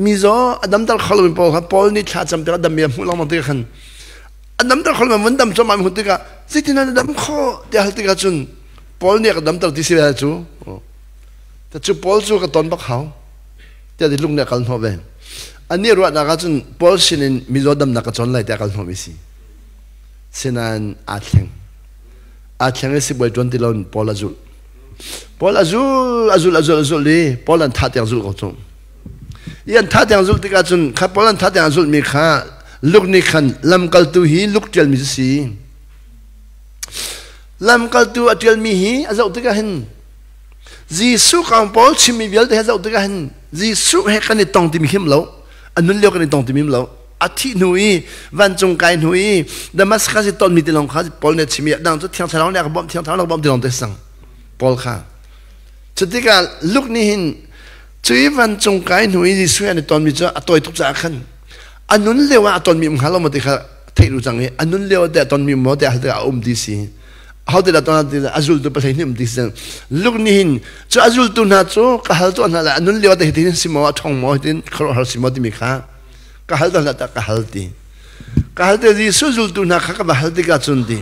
มีโซ่อดัมตัลขอเป็นพอครับพอนี่ชาจำเป็นอดัมเมียมุ่งลงมาตีกันอดัมตัลขอมันดำจอมมันหุ่นตีกันสิ่งที่นั่นอดัมขอเดี๋ยวตีกันจนพอนี่อดัมตัลที่เสียจูแต่จูพอจูกับตอนบักเขาเดี๋ยวที่ลุงเนี่ยกันหัวเวนอันนี้รู้นะกันจนพอสินินมีโซ่ดำนักจนไล่แต่กันหัวไม่สิเช่นนั้นอาเชงสิบวันจนที่เราพอละจุลเลยพอลันทัดอย่างจุลก็จงยันทัดอย่างจุลที่กันจนข้าพอลันทัดอย่างจุลมีข้าลูกนี่ขันลำกัลตูฮีลูกเจลมีสีลำกัลตูเจลมีฮีอาจจะอุตกะเห็นจีสุขังพอลชิมีเวลที่อาจจะอุตกะเห็นจีสุให้กันในตองที่มีหิมเหลาอันนั้นเรียกกันในตองที่มีหิมเหลาอาทิตย์หนุ่ยวันจงไกหนุ่ยดามัสคาสิตอนมีติลองข้าพอลเนี่ยชิมีดังจะเที่ยงทะเลาะเนี่ยก็บ่มเที่ยงทะเลาะบ่มติลองเตสังพอลข้าจุดที่การลูกนี่เห็นจุยวันจงไกหนุ่ยที่ช่วยในตอนมีจะตัวทุกจากขันอันนั้นเรียกว่าตอนมีมหาเรามาติค่ะเทรู้จังเลยอันนั้นเรียกว่าแต่ตอนมีมอแต่แต่อมดีสิเขาแต่ตอนนั้นอาจุลตัวไปที่นี่มดีสิลูกนี่เห็นจะอาจุลตัวนั้นจะก็ฮัลตัวนั้นแหละอันนั้นเรียกว่าแต่ที่นี่สิมอทองมอที่เขาฮัลสิมอที่มีข้าก็ฮัลตัวนั้นแต่ก็ฮัลตีที่สุจุลตัวนั้นข้าก็ฮัลตีก็จุนตี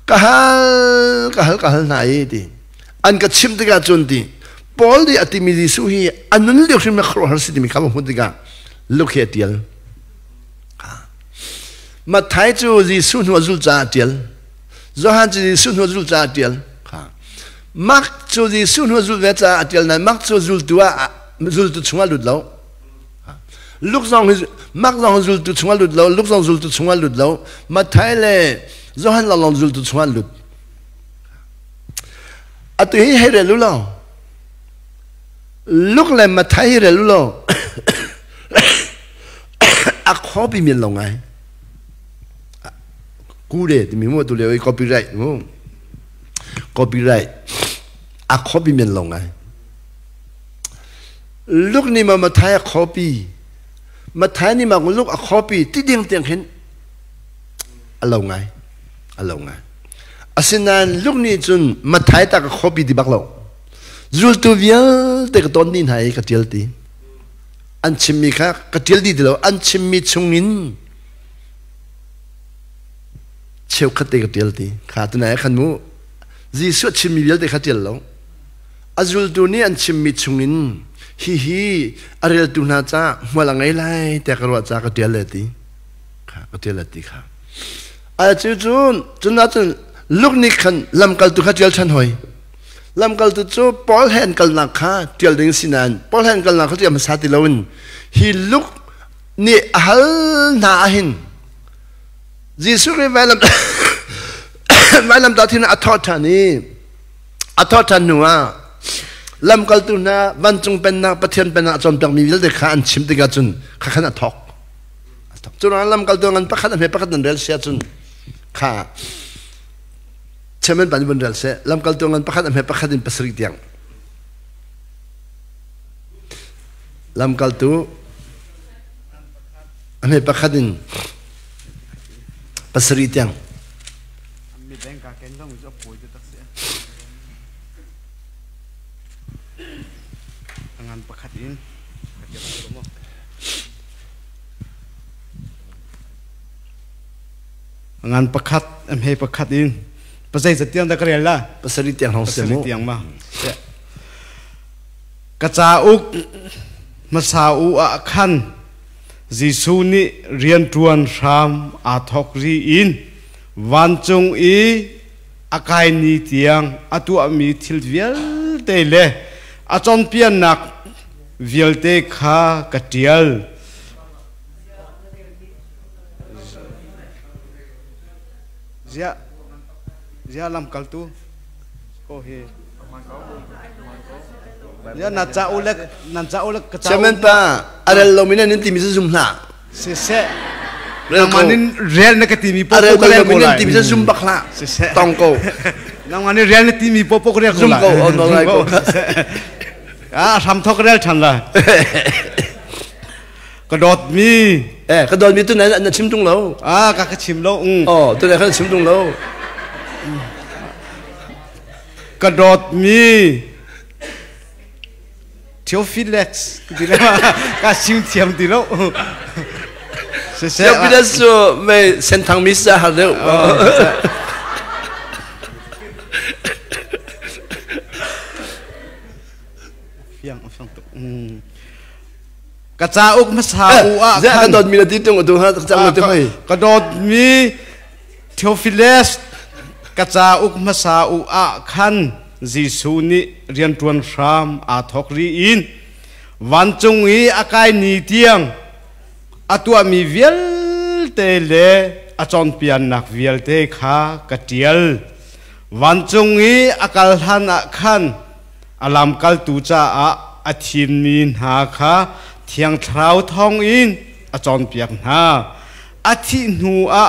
ก็ฮัลไหนตีอันก็ชิมตีก็จุนตีพอดีอติมีดิสุฮีอันนั้นเรียกว่าเขาฮัลสิที่มีข้าบอกตีก็ลูกเหตุเดียวมาไทยจูดิสุนหัวจุลจ่าเดียวจอฮันจูดิสุนหัวจุลจ่าเดียวมักจูดิสุนหัวจุลเวจ่าเดียวนั้นมักจูจุลตัวจุลตัวชงว่าหลุดแล้วลูกสองมักสองจุลตัวชงว่าหลุดแล้วลูกสองจุลตัวชงว่าหลุดแล้วมาไทยเลยจอฮันเราลองจุลตัวชงว่าหลุดอะตัวให้เรื่องรู้แล้วลูกเลยมาไทยเรื่องรู้แล้วอะขอพิมพ์ลงไงกูเด็ดมีมั้ยตัวเดียวคอปี้ไรต์มั้งคอปี้ไรต์อะคอปี้มันลงไงลูกนี่มาถ่ายคอปี้มาถ่ายนี่มาลูกอะคอปี้ที่เดียงเห็นอะลงไงอาศัยนั้นลูกนี่จนมาถ่ายตากคอปี้ที่บักเราจุลตัวเวียแต่ก็ตอนนี้หายกระเจียลตีอันชิมมีค่ะกระเจียลดีเดียวอันชิมมีชงอินเชี่ยวขัดเตะกเดียลตีขาดตัวไหนขันมูจีสุดชิมมีเดียลเตะขัดเดียลแล้วอาจุลตัวนี้อันชิมมีชงอินฮีอะไรตัวน่าจะมัวหลังไงไล่แต่กระว่าจะกเดียลเลยตีค่ะกเดียลเลยตีค่ะอาจุนน่าจะลูกนี่ขันลำกัลตัวขัดเดียลชันหอยลำกัลตัวจูปอลแฮนกัลนักค่ะเดียลดึงสินันปอลแฮนกัลนักเขาจะมาสาธิตเราฮีลูก ni hal na hin Giêsu cái vai làm đó thì nó athot nua làm câu tu na văn trung bên na bắt thiên bên na chọn bạc mi vil để khăn chim để chun khăn athok chun làm câu tu ngan bắt khăn bắt khăn rel xe chun kha chemen ban bun rel xe làm câu tu ngan bắt khăn pasri tiang làm câu tu anh bắt khăn pasri tiang ngan pakhat em he pakhat in pasai satiang da karela pasari tiang hong semu tiang ma kacha uk masau a khan Giêsu ni rian tuan ram a thok ri in van chung i akai ni tiang atu ami thil vial te le a chon pian nak vial te kha katial Zia làm câu tu, cô he. Zia nát cháo lek. Cemen pa, ada lomina nanti bisa zoom lah. Sese. Namanin real nak timi popo ada kalian lomina nanti bisa zoom bak lah. Sese. Tongko. Namanin real nak timi popo kalian zoom ko, oh no like. Ah, samthok real chan lah. Kedot mi. Kedot mi tu nak chim tung lo. Ah, kakak chim lo. Oh, tu nak chim tung lo. Kedot mi. Theophilus, tidak kasih tiam tidak. Theophilus tu, me sentang misa halu. Yang tu. Kacauk masau a. Jangan kedot mi nanti tunggu tu, jangan tu mai. Kedot mi Theophilus kacauk masau a kan. Giêsu ni rian tuan ram a thok ri in van chung i akai ni tiang atua mi vial te le a chon pian nak vial te kha katial van chung i akal han a khan alam kal tu cha a athin min ha kha thiang thrau thong in a chon piak na athi nu a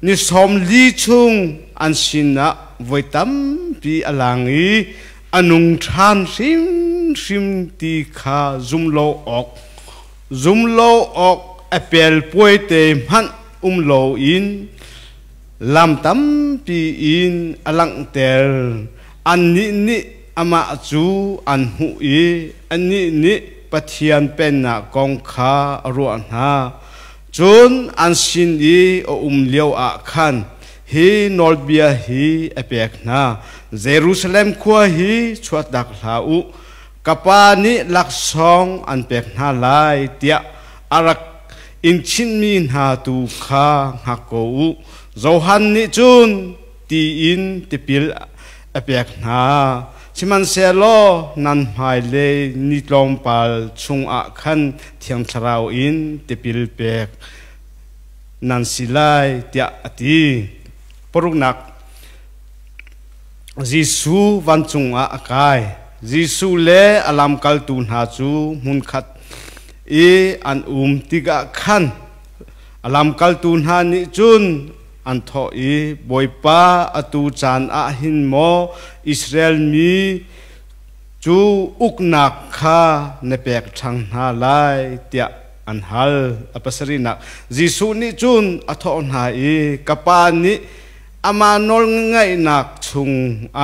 ni som li chung an sina với tấm pi alangi anung than sim ti kha zum lo ok apel poite man lo in lam tam pi in alang tel an ni ama chu an hu i an ni pathian pen na kong kha ruan ha chun an sin i o leo a khan hi nolbia hi apek na Jerusalem khua hi chuat dak lau kapani laksong an pek na lai tia arak in chin min ha tu kha ngako zohan ni chun ti in ti pil apek na chiman selo nan mai le ni tlom pal chung a khan thiam tharau in ti pil pek nan silai tia ati poruk nak Giêsu van chung a akai Giêsu le alam kal tu na chu mun khat e an tiga khan alam kal tu na ni chun an tho e boipa atu chan a hin mo Israel mi chu uknak kha ne pek thang na lai tia an hal apasari nak Giêsu ni chun a tho na e kapa ni ama nol ngai nak chung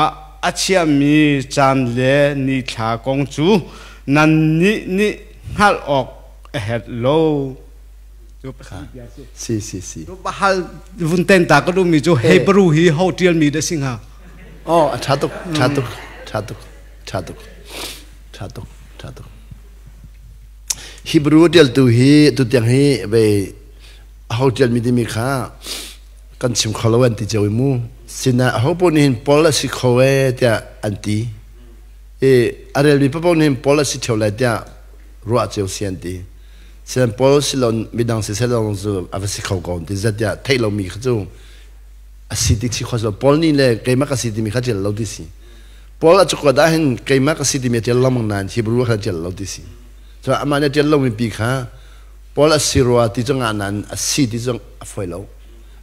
a achia mi chan le ni tha kong chu nan ni hal ok ahead low si to bahal vunten ta ko du mi chu hebrew hi hotel mi de singa oh chatuk Hebrew del tu hi tu tiang hi be hotel mi de mi kha kan sim khalawan ti jawi mu sina hopon in policy khowe tia anti arel bi papon in policy thola tia ro a cheu sianti เสียงพอสิลอนมีดังเสียลองจูอาศัยเขาก่อนที่จะเดียไทยเรามีเขาจูอาศัยที่ที่เขาจะพอนี่เลยเกี่ยมกับสิ่งที่มีเขาจะเล่าดิสิพอเราจะกดได้เห็นเกี่ยมกับสิ่งที่มีจะเล่ามังนานที่บรู้เขาจะเล่าดิสิส่วนอามาเนี่ยจะเล่ามีปีข้าพอเราสิรัวที่จะงานนั้นอาศัยที่จะฝ่ายเรา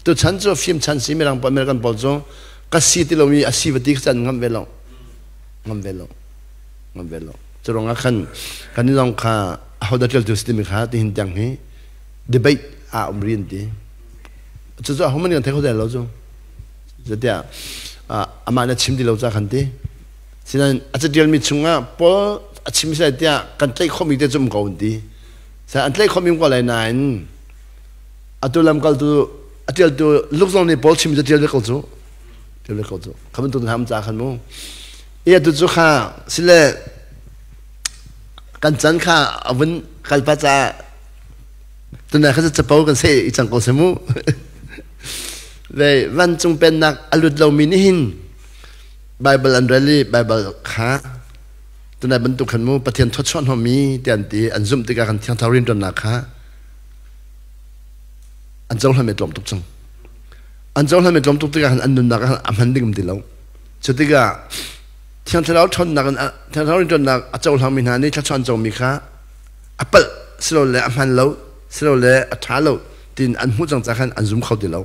ตัวฉันจะฟิล์มฉันสิไม่รังพอไม่รังพอจูกับสิ่งที่เรามีอาศัยวัตถุฉันงำเวลางำเวลาจะลองกันนี่ลองข้าเขาได้เจอตัวสิ่งมีข้าที่เห็นจังฮีdebate เรียนดีจะเขาไม่ยังเท่าเขาได้แล้วจ้ะจะเดี๋ยวอามาเนี่ยชิมที่เราจะขันดีฉะนั้นอาจจะเดี๋ยวมีช่วงพอชิมใส่เดี๋ยวกันใจข้อมีเดี๋ยวจะมุ่งก่อนดีแต่อันใจข้อมีก็อะไรนั่นตัวลำกัลตัวเดี๋ยวตัวลูกน้องในพอชิมจะเดี๋ยวเล็กจ้ะคำตัวทำจากขันมั้งตัวจุข้าสิเลกันจันข้าวันกัลปัจจาตัวนั้นเขาจะเป่ากันเสียอีจังก็สมุเลยวันจงเป็นนักอลุดเรามีนิหินไบเบิลอันเรลี่ไบเบิลข้าตัวนั้นบรรทุกขันมูประเทศทศชนหอมีเตียนตีอันซุ่มติกากันเทียงทารินตัวนักข้าอันเจ้าทำไม่ตรงทุกจังอันเจ้าทำไม่ตรงทุกติกาอันนุนนักอันมันดิ่งตีเราจุดติกาเทียงทารินชนนักเทียงทารินตัวนักอันเจ้าทำมีนานี่ทัศนจงมีข้าอัปเปิลสโลเลอันมันเราสโลเลอัฐาเราตินอันหูจังจากขันอันซุ่มเข้าตีเรา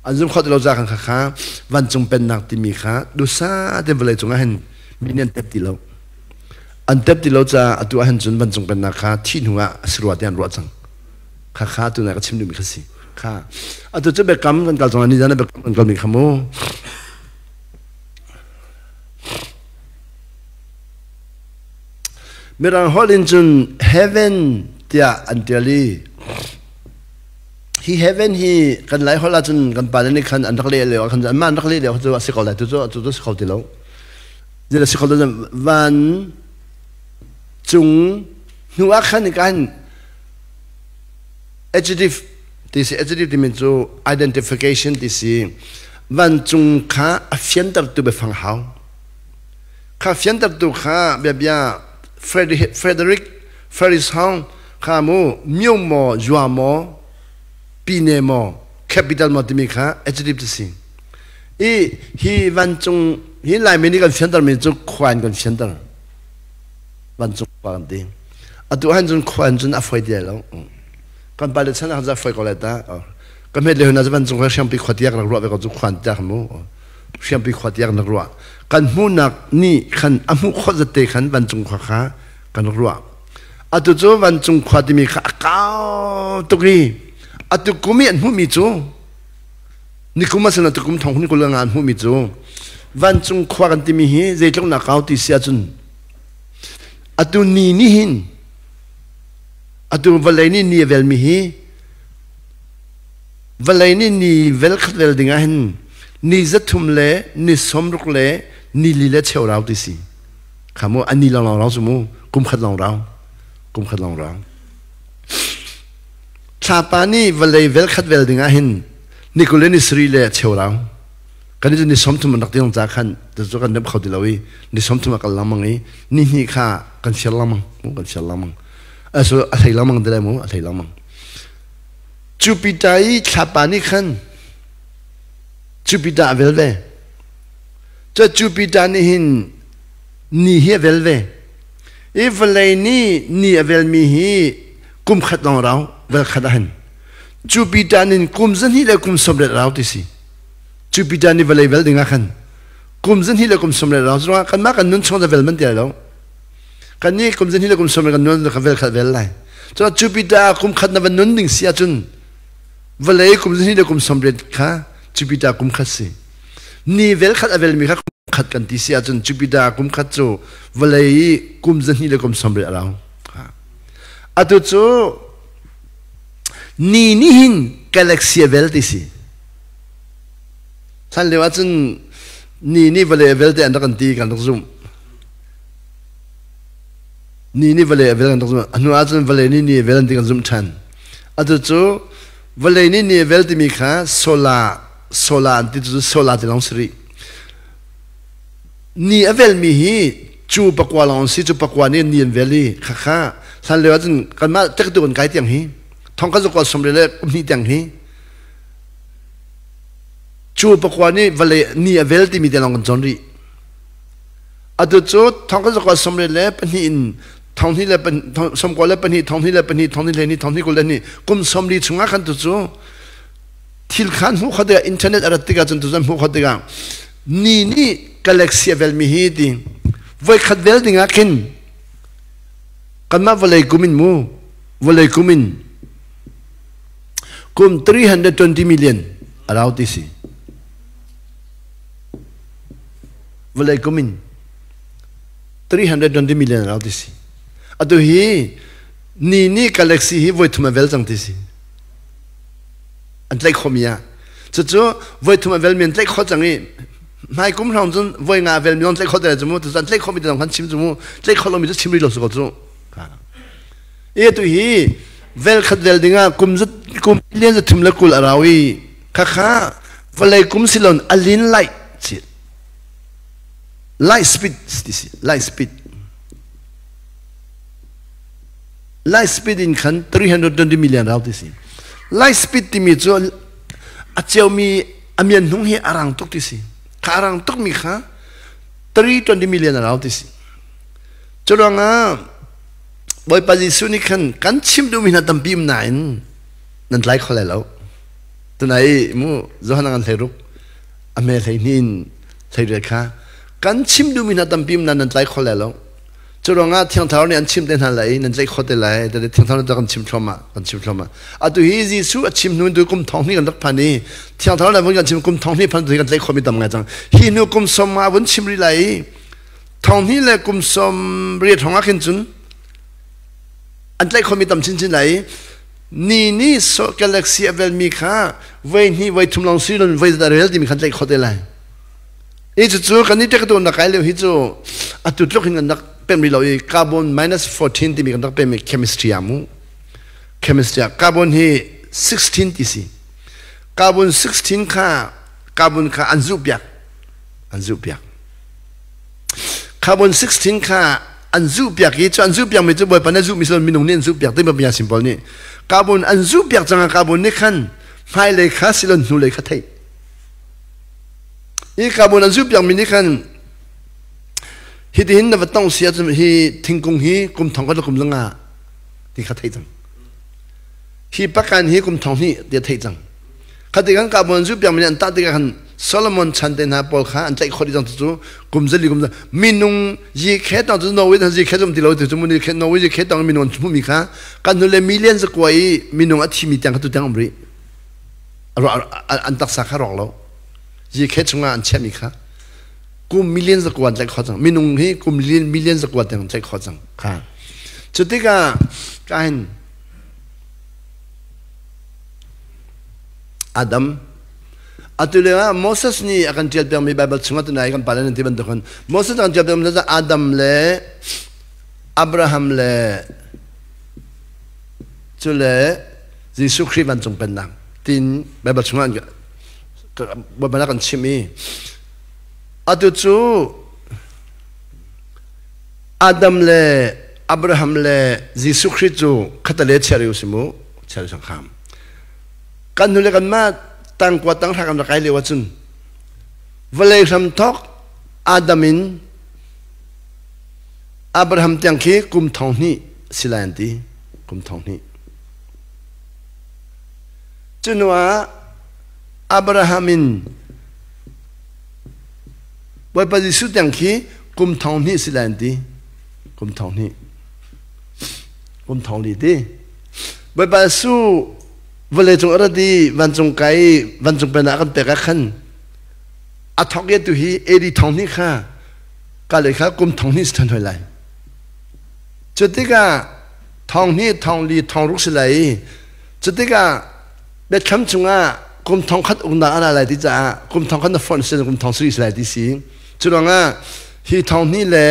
อันซุ่มเข้าตีเราจากขันข้าวันจงเป็นนักที่มีข้าดูซาเดเวลจงเห็นมีเนียนเต็มตีเราอันเต็มตีเราจะตัวเห็นจนวันจงเป็นนักข้าที่หัวสรวจยันรวดจังข้าตัวนั้นก็ชิมดูมีข้าสิข้าตัวจะเบิกกรรมกันก่อนตรงนี้จะได้เบิกกรรมกันมีขโมเมื่อเราฮอลินจน heaven เดียอันเดียลีhe heaven he กันไหลฮอลจนกันป่านนี้กันอันนักเลี้ยเลยกันอันมันนักเลี้ยเขาจะสิเขาเลยตัวสิเขาตีเราจะสิเขาจะวันจุงหัวขันกัน adjective ที่สิ adjective ที่มันจะ identification ที่สิวันจุงข้าเฟียนตัดตัวไปฟังเขาข้าเฟียนตัดตัวข้าแบบยาFrederick Ferris ห้องข้ามูมิวโมจัวโมปีเนโม capital โมที่มีข้า adjective ที่สิฮีวันจงฮีไลน์มินิกันเฟียนตัดมิจุขวานกันเฟียนตัดวันจงปานดีตัวหันจงขวานจนอภัยเดียวแล้วกันไปเลยฉันอาจจะไฟก็เลยตาก็ไม่เลยนะจะวันจงเขาเชื่อมปีขวดยากนักรัวไปก็จุขวานจากมูเชื่อมปีขวดยากนักรัวกันมูนักนี่ขันอามูขวดจะเตะขันวันจงขวาขากันรัวตัวจูวันจงขวดที่มีขาเก้าตุกีตัวกุมีอันมูมีจูนี่กุมาสนะตัวกุมทองนี่กุลงานมูมีจูวันจงขวดกันที่มีฮีเจ้าหน้าเก้าที่เสียจุนตัวนี่หินตัววันเลยนี่เวลมีฮีวันเลยนี่เวลขัดเวลดิ่งหินนี่จะทุ่มเล่นี่สมรุกเล่นี่ลีเล่เชี่ยวเราที่สิขามูอันนี้ลองเราสมูกุมขัดลองเราชาปานี่วันเลยเวลขัดเวลดิ่งหินนี่กุเล่นี่สรีเล่เชี่ยวเรากันนี่จะนี่สมทุ่มมันนักที่ต้องจากขันแต่ตัวกันเด็บเขาดีแล้วนี่สมทุ่มกันละมังนี่ข้ากันเชี่ยวละมังกันเชี่ยวละมังส่วนอะไรละมังเดี๋ยวมั้งอะไรละมังจูปิตาอีชาปานี่ขันจูปิตาเวลเว่จะจูปิตานี่หินนี่เฮเวลเว่อีเวลนี่เวลมีฮีกุมขัดลองเราเวลขัดหันจูปิตานี่กุมซันฮีเลยกุมสมเด็จเราที่สิจูปิตานี่เวลดิ่งขันกุมซันฮีเลยกุมสมเด็จเราส่วนกันมากันนุ่นชงจะเวลมันเดียวเรากันนี่กุมซันฮีเลยกุมสมเด็จกันนุ่นกับเวลขัดเวลไรส่วนจูปิตากุมขัดนับนุ่นดิ่งเสียจุนเวลกุมซันฮีเลยกุมสมเด็จข้าจูปิตากุมขัดสินี่เวลขัดเวลมีข้าขัดกันที่เสียจนจูปิตากุมขัดจูเวลกุมซันฮีเลยกุมสมเด็จเราตัวจูนี่หินกาแล็กซี่เวลที่สิท่านเรียกว่าจนนี่เวลเวลที่อันดับกันตีกันต้องซุ่มนี่เวลเวลกันต้องซุ่มอันนู้นอาจจะเวลนี่เวลที่กันซุ่มทันตัวจูเวลนี่เวลที่มีข้าโซลาที่จูโซลาที่ลองสรีนี่เวลมีฮีจูปกวาลองสิจูปกวานี่เวลีข้า สันเลวจนกันมาจักตัวกันไกลเตียงฮีทองก็จะกอดสมเด็จเลยนี่เตียงฮีจูปกวานี่วันเลยนี่เวลที่มีแต่ลองกันจนรีอัตุจูทองก็จะกอดสมเด็จเลยเป็นหินทองที่เลยเป็นสมกอเลยเป็นหินทองที่เลยเป็นหินทองที่เลยนี่ทองที่กูเลยนี่กุมสมรีชงอาคันตุจูทิลขันหูเขาเดียอินเทอร์เน็ตอะไรติกาจนตุจันหูเขาเดียนี่กาแล็กซี่เวลมีฮีดิไว้ขัดเวลดิ่งอาคินกันมาวันเลยกุมินมูวันเลยกุมินกุม320 millionอะไรเอาที่สิวันเลยกุมิน320 millionอะไรเอาที่สิอะตัวฮีนี่กาแล็กซี่ฮีไว้ทุ่มเวลจังที่สิอันเล็กขมีอ่ะจู่ๆไว้ทุ่มเวลมีอันเล็กขจังนี่ไม่กุมเราจนไว้งาเวลมีอันเล็กขแต่จมูกแต่อันเล็กขมีแต่ต้องขันชิมจมูกเล็กขเรามีจะชิมรีหลอกสุกจู่ตัวฮีเวลขัดเวลดิ่งอ่ะกุมเลี้ยงจะทุ่มเล็กกุลอะไรวิข้าวันเลยกุมสิลอนอลินไลท์ไลท์สปีดที่สิไลท์สปีดอินขัน320 millionเราที่สิไลท์สปีดที่มีจู่อาเจ้ามีอเมียนนุ่งเฮอารังตุกที่สิข้าอารังตุกมีข้า320 millionเราที่สิจู่ว่าง่ะบอยปาจิสุนิขันกันชิมดูมีนาตัมพิมนายนั่นไลค์เขาเลยแล้วตัวไหนมูจะหันกันเทรุกอเมริกานินไทยเรียกค่ะกันชิมดูมีนาตัมพิมนั่นไลค์เขาเลยแล้วจู่ว่าง่ะเที่ยงเท่านี้อันชิมเดินหาเลยนั่นไลค์เขาได้เลยแต่เที่ยงเท่านี้จะกันชิมชมมาอะตัวฮีจิสุชิมนู่นดูกุมทองนี่กันรักพันนี่เที่ยงเท่านั้นวันกันชิมกุมทองนี่พันตัวกันไลค์เขาไม่ทำไงจังฮีนูกุมสมมาวันชิมรีเลยทองนี่เลยกุมสมเรียดทองอาขินจุนอันแรกเขามีตำชิ้นไหนนี่โซกาแล็กซี่เวลมีค่าไว้นี่ไว้ทุ่มลองซื้อลงไว้แต่เรื่องที่มีขันแรกเขาได้เลยอีจู่กันนี่เจ้าตัวนักไอ้เลี้ยวฮิจู่อัตุตรกินกันนักเป็นรีลอยคาร์บอน-14ที่มีกันนักเป็นเคมีสตรีอามูเคมีสตรีคาร์บอนที่16ที่สิคาร์บอน16ค่าอันซูเปียกคาร์บอน16ค่าอันซูเปียกยี่อันซูเปียกไม่จะบ่อยปานนั้นซูมิสลมีนงเนียนซูเปียกที่มันเป็นอย่าง simple นี่คาร์บอนอันซูเปียกจังคาร์บอนนี่ขันไม่เลยข้าสิลนนูเลยข้าไทยนี่คาร์บอนอันซูเปียกมีนี่ขันฮิตหินนับต้องเสียจนฮิทิ้งกงฮิกุมทองก็ต้องกุมลังอ่ะที่ข้าไทยจังฮิปักกันฮิกุมทองนี่เดียไทยจังข้าที่กันคาร์บอนอันซูเปียกมีอันตัดที่กันโซโลมอนชันเดนาปอลข้าอันใจคนที่จังตัวกุมเจลิกุมจะมีนุ่งยีแค่ตอนนอร์เวย์ทั้งยีแค่จมที่เราถึงจมูกนี่แค่นอร์เวย์ยีแค่ตอนมีนุ่งจมูกมีข้ากันนู่นเลยมิลเลียนสักว่ามีนุ่งอัฐิมีแต่งเขาตัวแต่งอเมริอันตักสักข้ารอกแล้วยีแค่จงอันเชื่อมีข้ากุมมิลเลียนสักว่าใจขอจังมีนุ่งให้กุมมิลเลียนสักว่าแต่งใจขอจังข้าจุดที่การอาดัมatulah Moses ni akan tiap yang Bible sungat tu naik kan pada nanti bentukan Moses akan tiap yang Adam le Abraham le cule Yesus Kristus bancung pendang tin Bible sungat beberapa kan cimi atu tu Adam le Abraham le Yesus Kristus kata le cari usimu cari sangkam kan nulis kan matตั้งกว่าตั้งทางกำลังกายเรียกว่าจุนเวลาทำทอกอาดัมินอับราฮัมตั้งขี้กุมทองนี้สิลายันตีกุมทองนี้จุนว่าอับราฮัมินไว้ปฏิสุตั้งขี้กุมทองนี้สิลายันตีกุมทองนี้ดีไว้ปฏิสุเวลาจงอะไรดีวันจงไกวันจงเป็นอะไรกันแต่ละขั้นอัฐกิจตุฮีเอดีทองนี่ค่ะก็เลยค่ะกุมทองนี่สถานถอยไหลจุดที่ก็ทองนี่ทองลีทองรุกสิไหลจุดที่ก็เบ็ดคำจงอ่ะกุมทองคัดอุณาอะไรที่จะกุมทองคัดฟอนเซนกุมทองสุริสิไหลที่สิจุดนั้นอ่ะฮีทองนี่แหละ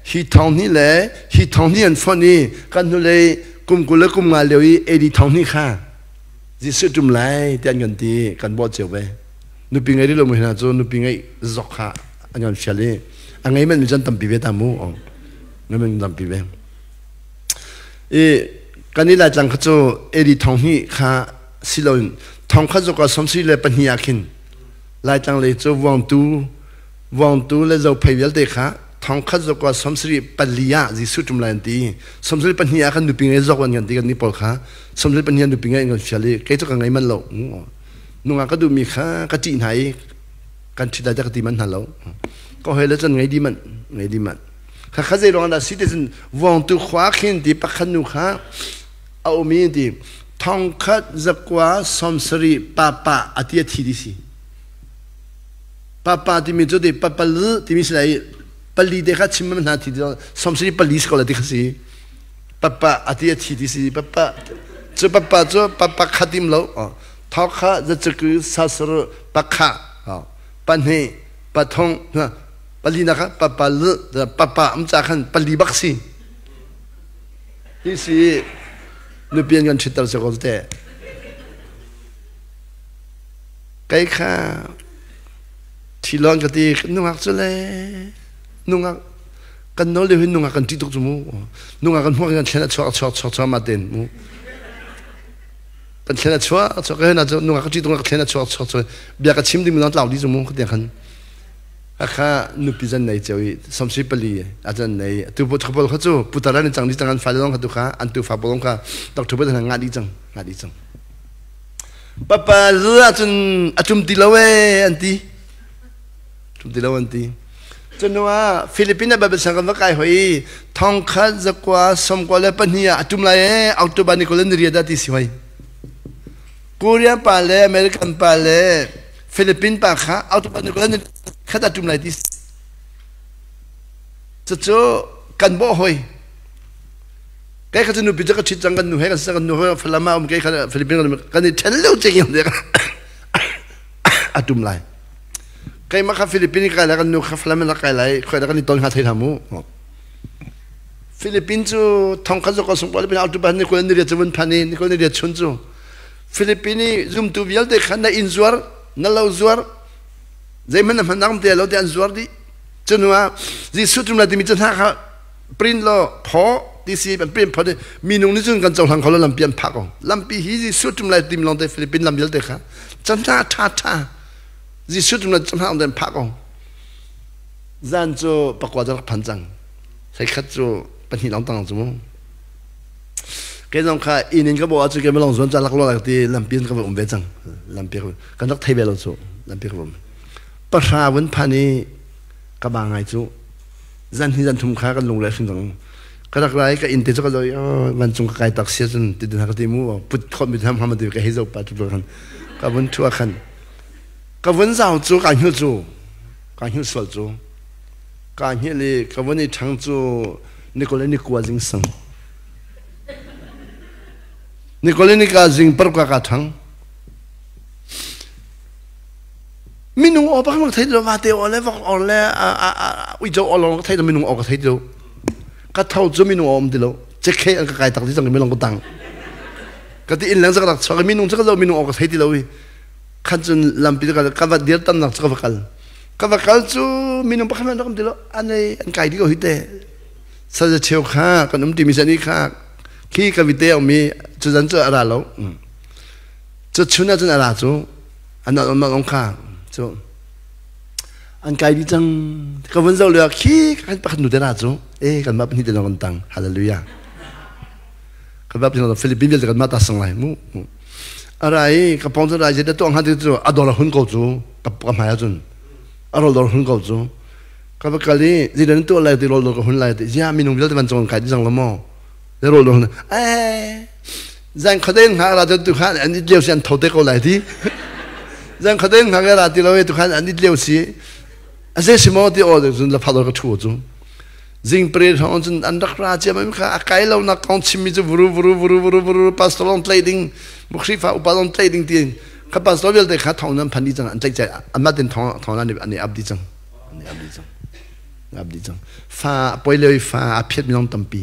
ฮีทองนี่อันฟอนนี่กันเลยกุมกุลกุมงาเลียวเอดีทองนี่ค่ะจิสุจุมไลเตียนกันตีกันบอดเจียวไปนุปิงไงที่เราไม่เห็นจ้นุปิงไงจอกขาอันยังเฉลี่ยอันไงมันมีจันทำปีเวตามูอ๋องั้นมันทำปีเว กันนี่แหละจังเขาจะดีทองนี่ค่ะสิลอนทองเขาจะก็สมศิลป์ปัญญาขึ้นลายจังเลยจะวางตูเลยจะพยายามเด็กค่ะทองเขาจะก็สมศิลป์ปัญญาที่สุดจุ่มเลยดีสมศิลป์ปัญญากันดูเป็นไงจอกวันกันดีกันนี่ปอค่ะสมศิลป์ปัญญาดูเป็นไงกันเฉลี่ยแกจะกันไงมันหลงนุ่งก็ดูมีค่ะกะจีไหนกันชิดาจะกะจีมันหันหลงก็เฮ้ยแล้วจะไงดีมันข้าข้าจะลองนะสิเดชวางตัวขวาขึ้นที่ปักขันนุค่ะเอามีดีทองคัดจะกว่าสมศรีป้าอาทิตย์ที่ดีสิป้าที่มีจุดที่ป้าลือที่มีสิ่งปลีเด็กชิมมันหาที่เดียวสมศรีปลีสก็เลยที่สิป้าอาทิตย์ที่ดีสิป้าป้าขัดดิมแล้วทองคัดจะคือสัสรุปักขาปันเหปัทองปลีนะคะป้าลือแต่ป้าอันจากขันปลีบักซีที่สินูเปลี่ยนกันชิดตลอดสักคนเดียวไก่ข้าที่ร้อนก็ดีนุ่งอักจะเลยนุ่งอักกันโน้ตเลยนุ่งอักกันที่ตุกจมูกนุ่งอักกันพวกกันเชนชัวมาเด่นมูกันเชนชัวก็เห็นนะจะนุ่งอักที่ตุกเชนชัวเบียร์กันชิมดิมันน้องเหล่าดีจมูกก็เดียวกันข้านุปิจันในเจ้าสมศิปลีอาจารย์ในตัวบุตรบอลเขาจู่ปุตตะรันจังดิจังกันฟ้าลงเขาตุข้าอันตัวฟ้าบอลงข้าดอกทุบเป็นงานดีจังป้าเรือจุ่มตีละเวอันตีจุ่มตีละวันตีจนว่าฟิลิปปินส์แบบสังกัดว่าใครหอยทองคัดจะกว่าสมกว่าเลยปัญญาจุ่มเลยเอาตัวบ้านนิโคลันเรียดที่สิหอยเกาหลีป่าเลยอเมริกันป่าเลยฟิลิปปินส์ป่าข้าเอาตัวบ้านนิโคลันข้าตัดจุ่มเลยที่จะกันบ่หอยแกเขาจะนูพิจารณาชิดจังกันนูให้กันสักกันนูให้ฟิลามาแกเขาฟิลิปปินส์กันนี่ฉันเลี้ยวจริงอย่างเดียวอาจุ่มเลยแกมาข้าฟิลิปปินส์กันแล้วกันนูข้าฟิลามาแล้วกันเลยคอยแล้วกันนี่ต้นหาไทยทำมูฟิลิปปินส์ทองคำจะก็ส่งไปเป็นเอาตัวบ้านนี่คนนี้เรียกจะวันพันนี่คนนี้เรียกชนจูฟิลิปปินส์ซุ่มตัววิลเด็กขันได้อินซัวร์นั่นเราซัวร์ใจมันน่ะมันนั่งเดียวเราเดียนซัวร์ดิจนว่าที่สุดจุ่มเลยที่มีจันทร์เขาปริ้นล้อพอที่สิเป็นเปลี่ยนพอดีมีนุ่งนี่จึงกันเจ้าทางเขาแล้วลำเปลี่ยนพักอ๋อลำปีฮีที่สุดจุ่มเลยที่มีลงในฟิลิปปินส์ลำเดียวเด็กค่ะจันทร์ท่าที่สุดจุ่มเลยจันทร์เอาเดินพักอ๋อจันจูประกวดจะพันจังใส่ขัดจูเป็นหินหลังตังจุ่มแกน้องค่ะอีนึงก็บอกว่าจูแกไม่ลองสวนจะลักล้ออะไรที่ลำเปลี่ยนก็แบบเวจังลำเปลี่ยนกันรักไทยเบลจูลำเปลี่ยนก็แบบประชาวันพันนี้ก็บางไงจูจันที่จันทุ่มขากันลงเลยสิ่งต่างก็รักไรก็อินเตอร์ก็เลยวันจงกายตักเสียจนติดหักติมูปุดคนไปทำทำมาดูก็ให้เราปัจจุบันก็วันชั่วขันก็วันเสาร์จูการหิ้วจูการหิ้วสวดจูการหิ้วเลยก็วันนี้ทั้งจูนี่ก็เลยนี่กลัวจริงสังนี่ก็เลยนี่ก็จริงปรากฏกันทั้งมินุงออกไปข้างนอกไทยเราว่าเดียวอะไรว่าออกแล้ววิจารณ์ออกลงไทยเรามินุงออกไทยเดียวก็เท่าจะมินุงออกมันเดียวเจ๊แค่ก็ไกลตักที่จังไม่ลงก็ตังก็ที่อินหลังสักตักสักมินุงสักเรามินุงออกไทยเดียวขันจนลำปีก็ก็ว่าเดียวตั้งหนักสักวักกันจูมินุงไปข้างนอกเดียวอันนี้อันไกลที่ก็หิตเต้สัจเชียวข้าก็น้ำตีมีเสน่ห์ข้าขี้กับวิเตอมีจุดนั้นจะอะไรแล้วจุดชุนนั้นจะอะไรจูอันนั้นมันลงข้าอันไกลดีจังก็วันเสาร์เลยขี้กันปักหนุเดราจูกันมาเป็นที่เดินกันตังฮาเลลูยากันมาเป็นคนฟิลิปปินส์กันมาตัดสังไลมูอะไรกับปองจะได้จะได้ตัวหันที่จูอดอลหุ่นกูจูกับหายจุนอดอลหุ่นกูจูกับกะลีที่เดินตัวอะไรที่โรลกับหุ่นอะไรที่ยามีนุ่มเยอะที่มันจงไกลที่จังละมั่วเดี๋ยวโรลหุ่นจังเขาเด้งหาเราจะตุขันอันนี้เลี้ยวเส้นทอดเด็กอะไรที่จังเขาเด้งหาเราที่เราตุขันอันนี้เลี้ยวสิอาศัยสมองที่ออกจากจุดละพัดเราก็ชั่วจูจิงเปรี้ยวจนอันดักราเจ้าไม่มีใครอากาศเรานักคอนชิมิจะวรูปัสตอลอนเทรดดิ้งบุคคลฟ้าอุปาลอนเทรดดิ้งที่ข้าปัสตอลเวลเด็กข้าทองนั้นพันดีจังอันใจอันมาเดินทองนั้นอันนี้อับดีจังฟ้าปล่อยเลยฟ้าอภิษมีน้องตั้มปี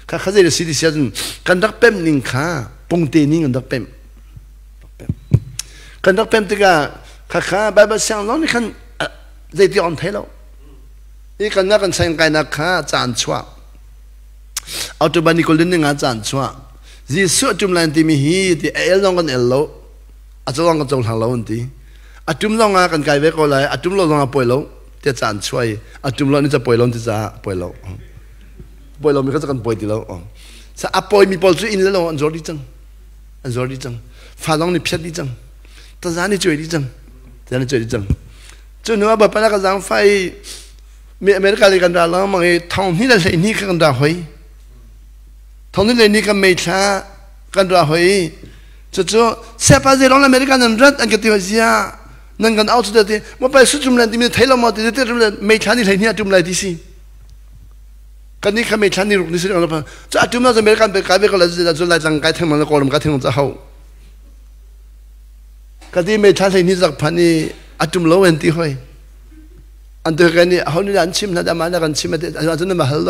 ข้าเขาจะเรียกสิ่งที่เสียจนกันดักเป็มนิ่งข้าปงเตนิ่งกันดักเป็มที่ข้าแบบเสียงร้องนี่ขันใจที่อ่อนเทเราอีกันนักกันใช้กันนักข้าจานชัวเอ เอาตัวบันนิโคลินเนี่ยงานจานชัวจีสุจุมลันที่มีฮีที่เอลลองกันเอลโลอาจจะลองกันจงทางเราอันที่อาจุมลองกันไกลเวก็เลยอาจุมลองกันป่วยโลที่จานช่วยอาจุมลองนี่จะป่วยโลที่จะป่วยโลมีก็จะกันป่วยที่โลสะอาป่วยมีปอลซูอินแล้วอันจอดีจังฟ้าลองนี่เพียดดีจังตาจานี่ช่วยดีจังจนว่าแบบไปแล้วก็ยังไฟมีอเมริกาเลยกันดาแล้วมันทองนี่เลยนี่กันดาหอยทองนี่เลยนี่กันไม่ช้ากันดาหอยจะเสียภาษีลองอเมริกันนั่นรัฐอันก็ที่ว่าเสียนั่นกันเอาสุดที่ว่าไปสุดจุ่มเลยที่มีไทยเราหมดที่ไม่ช้านี่เลยนี่จุ่มเลยที่สิกันนี่เขาไม่ช้านี่รุกนี่สิเราพอจะจุ่มเราอเมริกันไปกลายเป็นคนละจะไล่จังไกลทั้งมันแล้วก็ลมไกลทั้งมันจะเข้ากันที่ไม่ช้าเลยนี่สักพันนี่จุ่มโลเวนที่หอยอันเดียวกันนี่เขานี่อันชิมนะแต่มาเนี่ยกันชิมมาแต่อันนั้นมาฮัลโหล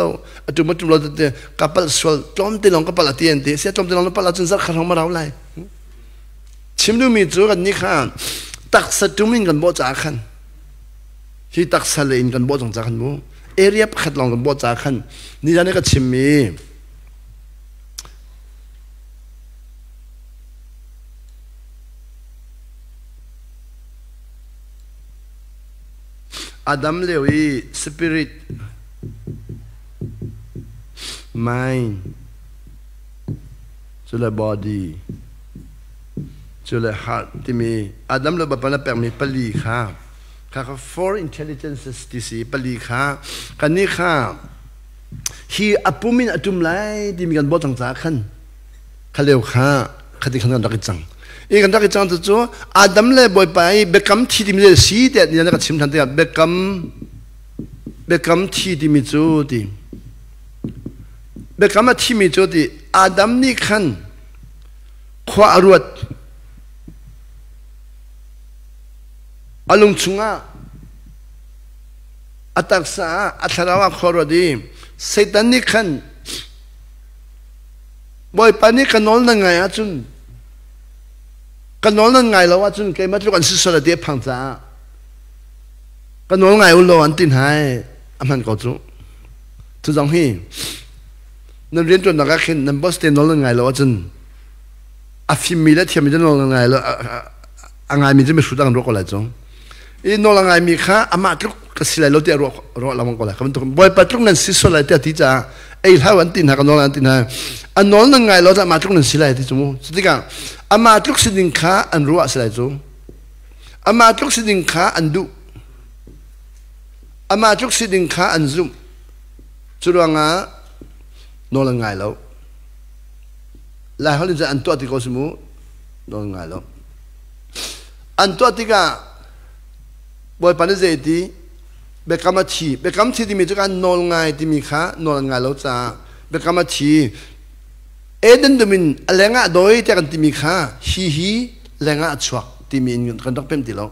จุ่มโลแต่กับปลาสวลจอมตีลงกับปลาตีนตีเสียจอมตีลงกับปลาจนสักขนาดมาเราเลยชิมดูมีจุกันนี่ค่ะตักสัตว์จุ่มกันบ่จ่าขันที่ตักสเลนกันบ่จงจ่าขันบ่เอเรียบขัดลองกันบ่จ่าขันนี่อันนี้ก็ชิมมีAdam lewi spirit mind sur le body sur le heart ที่มี Adam เลยบอกว่าแปลงมีปลีค่ะค่ะ four intelligences ที่สี่ปลีค่ะกันนี้ค่ะฮีอปุมินอจุมไลที่มีกันบ่ต่างๆขันเขาเรียกค่ะคดีขันกันดักจังอีกันดักจังตัวอาดัมเลยบ่อยไปเบกัมที่มีเลยสีเด็ดนี่นะครับชิมทันทีเบกัมที่มีจูดีเบกัมที่มีจูดีอาดัมนี่ขันขวารวดอารมณ์ชุงอ่ะอัตตาสาอัตราวะขวารวดีเซตันนี่ขันบ่อยไปนี่กันนอนยังไงอ่ะจุนกันนอนนั่งไงแล้วว่าจนเกมาทุกคนสิสระเดียบพังจ้ากันนอนไงอุโลอันตินหายอามันก็จุทุกอย่างที่นั่นเรียนจนนักขึ้นนั่นบอสเตนนอนไงแล้วว่าจนอาฟิมีและเทียมมีจะนอนไงแล้วอ่างไงมีจะไม่สุดดังรกอะไรจงอีนอนไงมีค่าอามาทุกก็สิเลยเราเดียรกเรามันก็เลยคำนั้นบ่อยปัจจุบันสิสระเดียที่จะไอ้ท้าวันตินหากันนอนอันตินหายอันนอนนั่งไงเราจะมาทุกนั้นสิเลยที่จมูกสุดที่กันอามาทุกสิ่งข้าอันรู้อะไรจูอามาทุกสิ่งข้าอันดูอามาทุกสิ่งข้าอันซุ่มจุดว่างานอนง่ายแล้วหลายคนจะอันตัวที่เขาสมุนอนง่ายแล้วอันตัวที่ก็บ่อยปันเจดีเบกามทีที่มีจุดการนอนง่ายที่มีข้านอนง่ายแล้วจ้าเบกามทีเอเดนดูมินแรงอ่ะโดยแต่กันที่มีค่าฮีแรงอ่ะชัวที่มีกันต้องเป็นที่เรา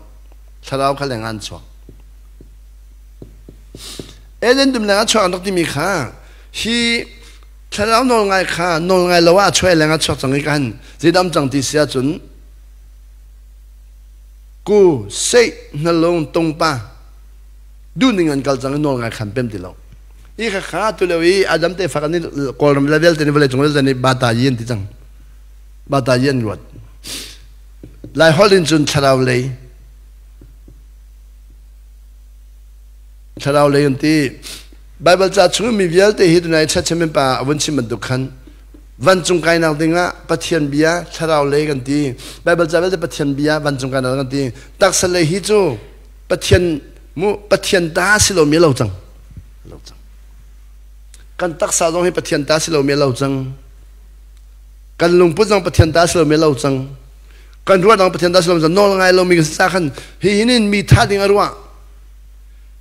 ชาเราเขาแรงอ่ะชัวเอเดนดูมินแรงอ่ะชัวกันต้องที่มีค่าฮีชาเราโนลไงค่าโนลไงเราว่าช่วยแรงอ่ะชัวจังกันจะดำจังที่เสียจนกูเซ่นลงตรงป่าดูหนึ่งอันกัลจังโนลไงขันเป็นที่เราอีกข้าตัวเลยอาดัมเตะฝักนี่กอลมเลเวลเตนิเวลจงเลเวลนี่บาตาเย็นที่จังบาตาเย็นรวดไล่ฮอลลินจุนชาราวเลยอันที่ไบเบิลจะช่วยมีเวลเตหิตในชัดเจนป่าวันชิมันดุขันวันจงไกนักดิ่งะปะเทียนเบียชาราวเลยกันที่ไบเบิลจะเวลปะเทียนเบียวันจงไกนักกันที่ตักสเลหิจูปะเทียนตาสิโลมีเราจังกันตักษาตรงให้ปะเทียนตาสิเราเมล่าจังกันลุงพุทธตรงปะเทียนตาสิเราเมล่าจังกันรู้ว่าตรงปะเทียนตาสิเราจะนอนไงเรามีกันสักขันหินินมีท่าดิ่งอรัว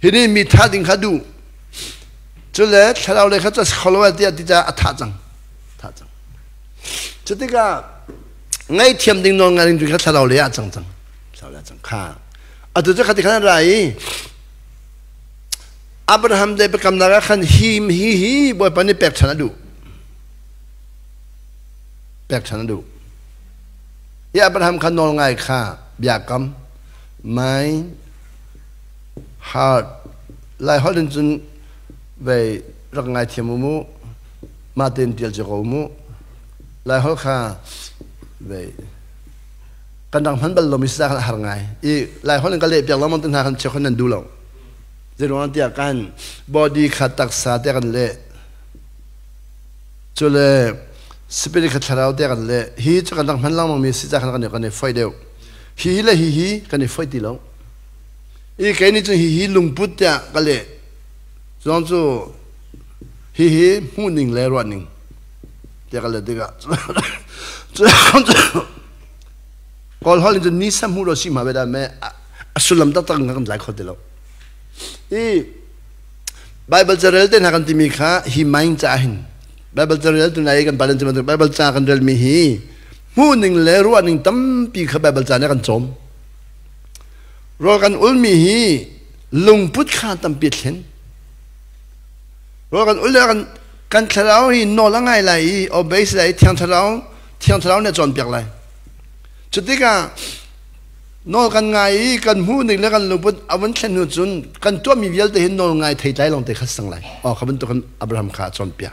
หินินมีท่าดิ่งขัดูจุดเล็กถ้าเราเลยเขาจะขลุ่ยเดียที่จะท่าจังจุดที่ก็ไงเทียมดิ่งนอนไงดิ่งจุดเขาถ้าเราเลยจังข้าอันตัวจะขัดที่ขนาดไรอับราฮัมได้ประกำนักขันฮีบ่อยปานนี้แปลกฉันดูอับราฮัมขันนอนไงค่ะบยากรรม mind heart ไล่ฮอลลินจนไปรักไงเทียมมู mà tiền tiền cho cô mu lại hỏi kha về căn đang hắn bận lo misa hàng ngày lại hỏi cái lệ việc làm tên hàng cho hắn đủ lâu giờ nó tiệt kan body khát tắc sa tiệt kan lệ cho lệ spirit khát tháo tiệt kan lệ hi cho căn đang hắn làm misa hàng ngày kan phơi đều hi là hi kan phơi tí lâu cái này cho hi lung put tiệt cái lệ giống như hi huning lệ running tiệt cái lệ tiệt còn họ liền ní sam hu rồi xí mà bây giờ mẹ asulam ta tăng ngam giải khó được Bible Israel tên hàng tìm khá hi main chahin Bible Israel tu này kan balan tu Bible cha kan rel mi hi hu ning le ru aning tam pi kha Bible cha ne kan chom ro kan ul mi hi lung put kha tam pi thlen ro kan ul kan tharau hi no la ngai lai obey lai thiang tharau ne chon piak lai chutika nol kan ngai kan hu ni le kan luput awan thlen hu chun kan to mi vial te hin nol ngai thei tai long te khasang lai khaban to kan Abraham kha chon pia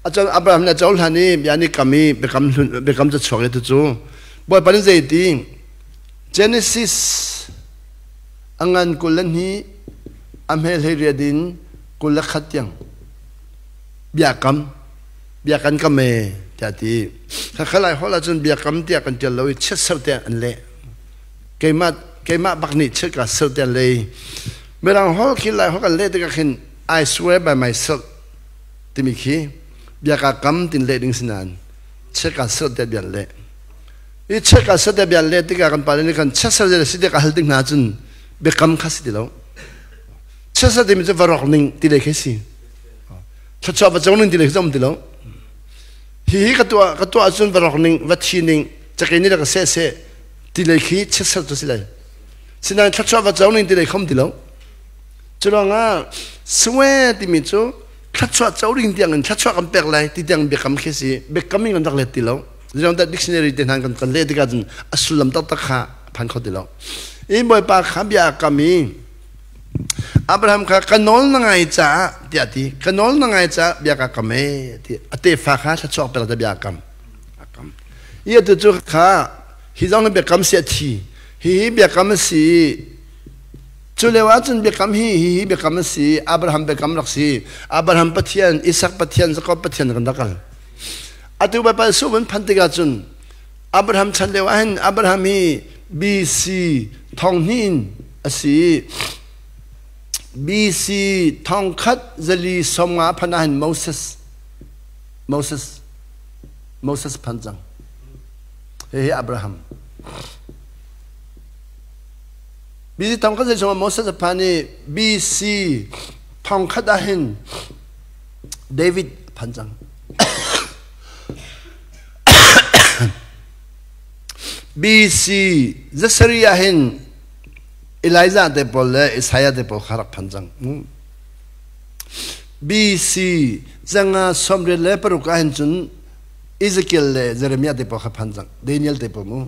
achon Abraham na chol hani yani kami bekam cha chok le tu chu boy parin zai ti Genesis angan kulan hi amhel heriadin kulak khatyang biakan kame jadi khalai hola chun biakam tia kan tel loi chesar te an le kemat bakni cheka sel te le merang hol khilai hol kan le te ka khin I swear by myself timikhi biaka kam tin le ding sinan cheka sel te bian le I cheka sel te bian le te ka kan palen kan chesar le side ka hal ding na chun bekam khasi dilo chesar te mi je varok ning ti le khesi chacha ba chong ning ti le khom dilo hi katua chun varokning wathining chakeni la se tilai khi chesal to silai sinan thachwa wa chawning tilai khom tilo chulanga swe timi chu thachwa chawring tiang an thachwa kam pek lai ti tiang be kam khesi be coming an dakle tilo jong da dictionary ten han kan le tika jun asulam ta kha phan kho tilo e boy pa khabya kami Abraham ka kanol na ngai cha tiati kanol na ngai cha biaka kame ti ate fa kha chok pel da biakam akam ye tu chu kha hi jong be kam se thi hi biakam si chulewa chun be kam hi be kam si Abraham be kam raksi Abraham pathian Isaac pathian Jacob pathian kan dakal atu ba pa su ban phantiga chun Abraham chanlewa hen Abraham hi BC thonghin asi BC Tongkat Zali Somga Panahan Moses Panjang Abraham BC Tongkat Zali Somga Moses Pani BC Tongkat Ahin David Panjang BC Zachariah Ahin Elijah de Paul Isaiah de Paul kharak phanjang BC zanga somre le paru ka hin chun Ezekiel le Jeremiah de Paul phanjang Daniel de Paul mu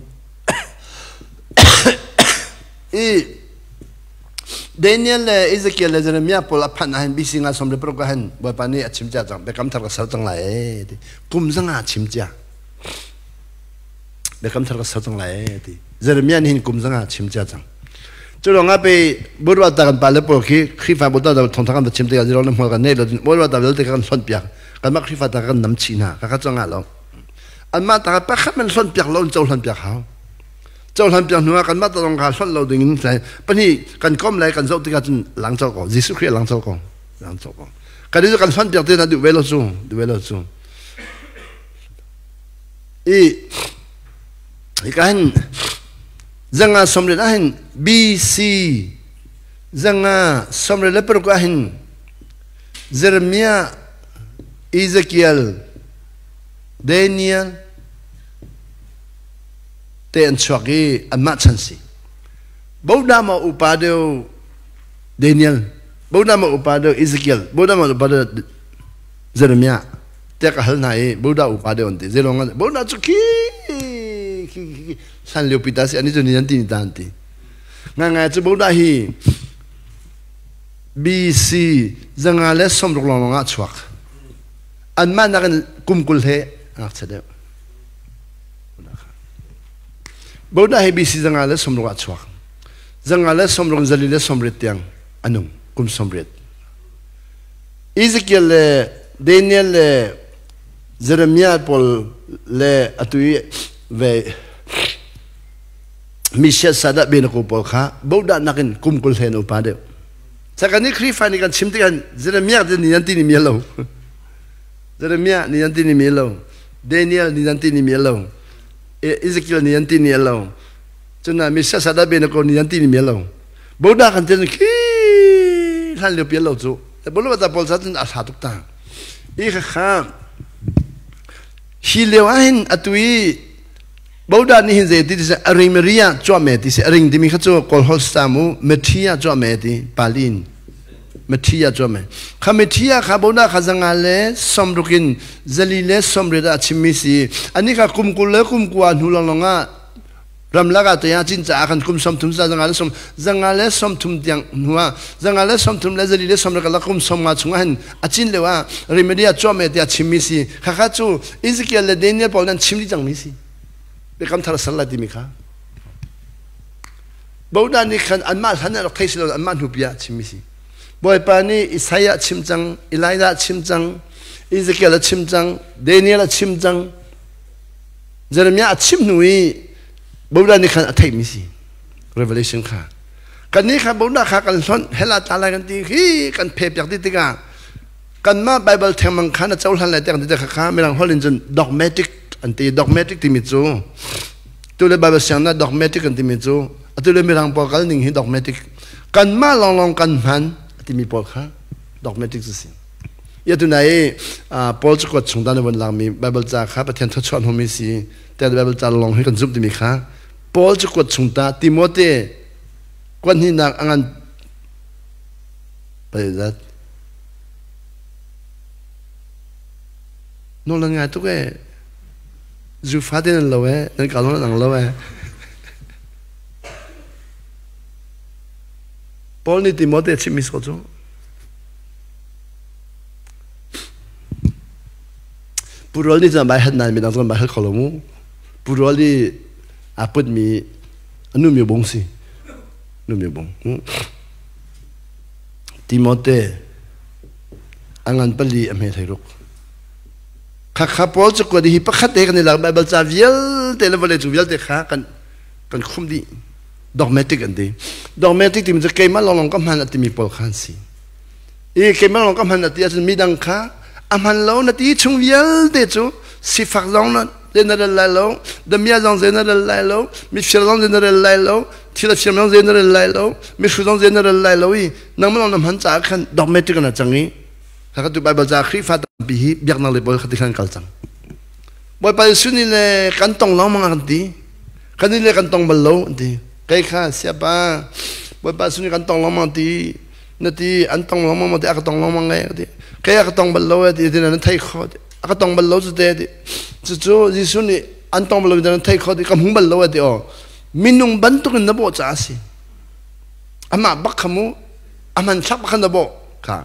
Daniel le Ezekiel le Jeremiah Paul phan hin BC nga somre paru ka hin boy pani achimja jang be kam thar ka sar tang lai kum zanga chimja be kam thar ka sar tang lai Jeremiah hin kum zanga chimja jang Chulong ape burwa takan pale porki khifa boda da thongthang da chimte ga jiro mo ga ne lo burwa da le te kan son pia kan ma khifa ta kan nam china ka ka chonga lo an ma ta pa khamen son pia lo chol han pia ha chol han pia nuwa kan ma ta long ka son lo ding sai pani kan kom lai kan zo te ka chun lang chol ko jisu khri lang chol ko ka ri kan son pia te na du velo chu kan Zanga somre ahin BC Zanga somre leper ko ahin Jeremiah Ezekiel Daniel ten chwagi amat chansi Boda ma upadeo Daniel Boda ma upadeo Ezekiel Boda ma upadeo Jeremiah te ka hal nai Boda upadeo onti zelonga Boda chuki san liu pita si ani tu ni nanti ni tanti nga chu boda hi BC zanga le som rok long nga chwak อันมานักันกุมกุลเฮอักเสดบวดาเฮบิสิจังอาเลสมรวจชวกจังอาเลสมรวจจลิเลสมริตยังอันนุ่งกุมสมริตอิสกิลเลเดนิเอลเลเจเรมียาพอลเลอตุยเวมิเชสซาดะเบนกูพอลข้าบวดานักินกุมกุลเฮนุปาเดวสักการนี้คริฟานิกันชิมติกันเจเรมียาเดนิยันตินิมิเอลโลเจเรมียานิยันตินิมิเอลโลเดนิเอลนิยันตินิมิเอลโลอิสกิลนิยันตินิเอลโลจนน่ะมิเชสซาดะเบนกูนิยันตินิมิเอลโลบวดากันเจนคีท่านเลี้ยวเปียโลจูแต่บวดาพอลซัดอาสาตุกตาอีกข้าฮิเลวะหินอตุยบาวดานี่หินเจติที่อริงเมริยาจ้าเมติอริงที่มีข้าจ้ากอลฮอสตามูเมทิยาจ้าเมติปาลินเมทิยาจ้าเมข้าเมทิยาข้าบาวดาข้าจังอาเลสมรุกินเจลิเลสมเรดาชิมิซีอันนี้ข้าคุมกุลเลคุมกวนหุลลงารำลักตัวอย่างจินจ่ากันคุมสมทุมจังอาเลสมทุมเตียงหัวจังอาเลสมทุมเลเจลิเลสมเรกัลคุมสมมาชงหันอาจินเลว่าริเมริยาจ้าเมติอาชิมิซีข้าจูอิสกิลเลเดนิเอลพอนั้นชิมดิจังมิซีเบคำทาร์สัลลัดดิมิค่ะบาวดานี่ขันอันมาทันเราใครสิเราอันมาหุบยาชิมิซีบอยปานี่อิสายะชิมจังอิไลดาชิมจังอิสกิลชิมจังเดนิเอลชิมจังเจเรมียาชิมหนุ่ยบาวดานี่ขันอัตถิมิซี Revelation ค่ะกันนี้ค่ะบาวดาค่ะกันสอนเฮลาตาลายกันตีฮีกันเพย์จากที่ติกากันมาไบเบิลแทงมังคันเจ้าหันไหลแต่กันที่จะค่ะไม่ลังฮอลินจนดอกเมติกอันที่ดอกเมติกที่มิจูตัวเลบาเบเซียนน่ะดอกเมติกอันที่มิจูตัวเลมีรังปอกันนิ่งหินดอกเมติกกันมาลองกันมันที่มีปอค่ะดอกเมติกสิยาตัวไหนปอลจะกดส่งตานในวันหลังมีไบเบิลจ่าค่ะประเทศทศชนหมิสีแต่ไบเบิลจ่าลองให้กันซุบที่มีค่ะปอลจะกดส่งตาติโมเต้กวนหินนักอันไปจัดโน่นละไงทุกเอจูฟ้าเดินเลวนั่นการนั่งเลวพอลนี่ติโมเตชิมิสก็จูปุโรนี่จะไปหัดนานมีนักการไปหัดขลุ่มปุโรนี่อาปุดมีนุ่มอยู่บงสินุ่มอยู่บงติโมเตอังอันปลีอเมริกข้าข้าพอจะกวดที่พักเตกันในหลังไบเบิลจะวิลเตลวเลจูวิลเตข้ากันคุมดีดอกเมติกอันดีดอกเมติกที่มันจะเกี่ยมาลองก็มันที่มีปอลขันสีเกี่ยมาลองก็มันที่จะมีดังข้าอามันเรานาทีชงวิลเตจูสิฟักลองนั้นเจเนอเรลไลโลดมีอาจารย์เจเนอเรลไลโลมีฟิลล์เจเนอเรลไลโลที่เราฟิลล์เจเนอเรลไลโลมีฟิลล์เจเนอเรลไลโลอีนั่งมาลองน้ำหันจากขันดอกเมติกกันจังงี้ถ้าเขาดูไบเบิลจะคริฟาตันปีฮีเบียกนั่งเลยบอยขัดขันกัลจังบอยไปสุนีเลยกันตองล้อมังกันดีกันนี่เลยกันตองบัลโลดีใครข้าเสียบ้าบอยไปสุนีกันตองล้อมังดีนาทีอันตองล้อมังดีอักตองล้อมังไงดีใครอักตองบัลโลดีที่นั่นไทยข้อดีอักตองบัลโลสุดเด็ดจู่ๆที่สุนีอันตองบัลโลที่นั่นไทยข้อดีคำหุ่นบัลโลดีอ๋อมินุงบันตุกันนับโบจ้าสิอามาบักขมูอามันชักบักขันนับโบค่ะ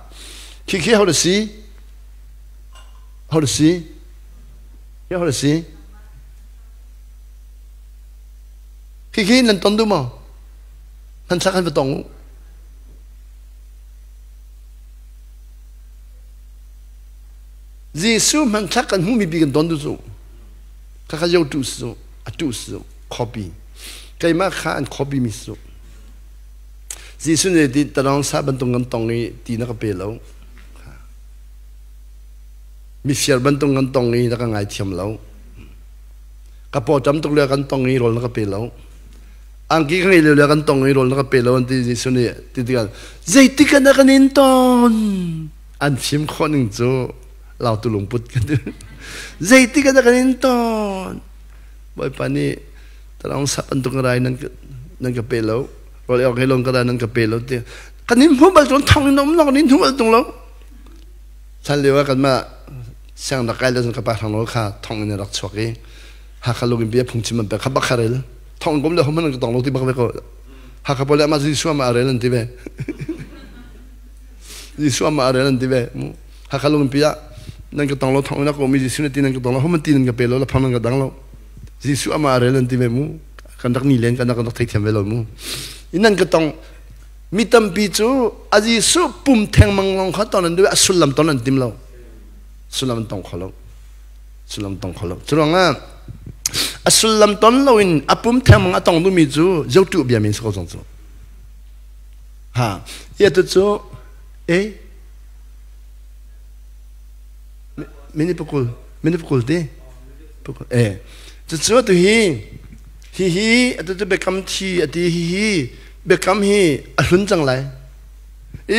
คิดhow to see how to see how to see คิดนั่นต้นดูมั้งนั่นสักขันไปตรงยิสุมันสักขันหูมีปีกันต้นดูสูข้าข้าจะดูสูดูสู copy ใครมาข้าอัน copy มิสูยิสุเนี่ยที่ตารางซาบันตรงกันตรงนี้ตีนักเปล่ามีเสียบันตรงกันตรงนี้แล้วก็ไงเทียมแล้วกระโปรงจำตรงเรือกันตรงนี้โรลแล้วก็เปล่าอังกี้ข้างในเรือกันตรงนี้โรลแล้วก็เปล่าอันที่สุดเนี่ยที่กันใจติกันนักนินตอนอันชิมคนหนึ่งจูเราตุลุงพุทธกันด้วยใจติกันนักนินตอนบ่อยปานนี้แต่เราสับอันตรงอะไรนั่นก็เปล่าเราเอาให้ลงกระดานนั่นก็เปล่าเดียวกันนินหัวบอลจนทองน้ำนอกนินหัวบอลตรงแล้วฉันเรียกว่ากันมาเสียงนักการเล่นกับปากทางโลกค่ะท่องในรักชวกีหากลูกอินเบียพุ่งชิมันไปขับบักคาร์เรลท่องผมเลยเขามันก็ต้องลงที่บักเบก็หากพอแล้วมาจิสวามาอาร์เรลันที่เบจิสวามาอาร์เรลันที่เบหากลูกอินเบีย นั่นก็ต้องเราท่องนักโอมิจิสุนตีนั่นก็ต้องเราเขามันตีนั่นก็เปโลแล้วพังนั่นก็ดังเราจิสุอามาเรลันตีเมมูกันดักนี่เล่นกันดักเทคเทมเวลมูนั่นก็ต้องมีตั้มปีจูอาจิสุปุ่มแทงมังลงเขาตอนนั้นด้วยสุลัมตอนนั้นติมเราสุลัมต้องเขาเราสุลัมต้องเขาเราจุดว่าสุลัมตอนเราอินอปุ่มแทงมังต้องดูมีจูเจ้าตัวเบียมินสกอจงจูฮะเยอะตัวจูไม่ได้ปกติดิปกติจะเจอตัวฮีตัวจะเบคำทีตัวฮีเบคำฮีอัศวินจังไร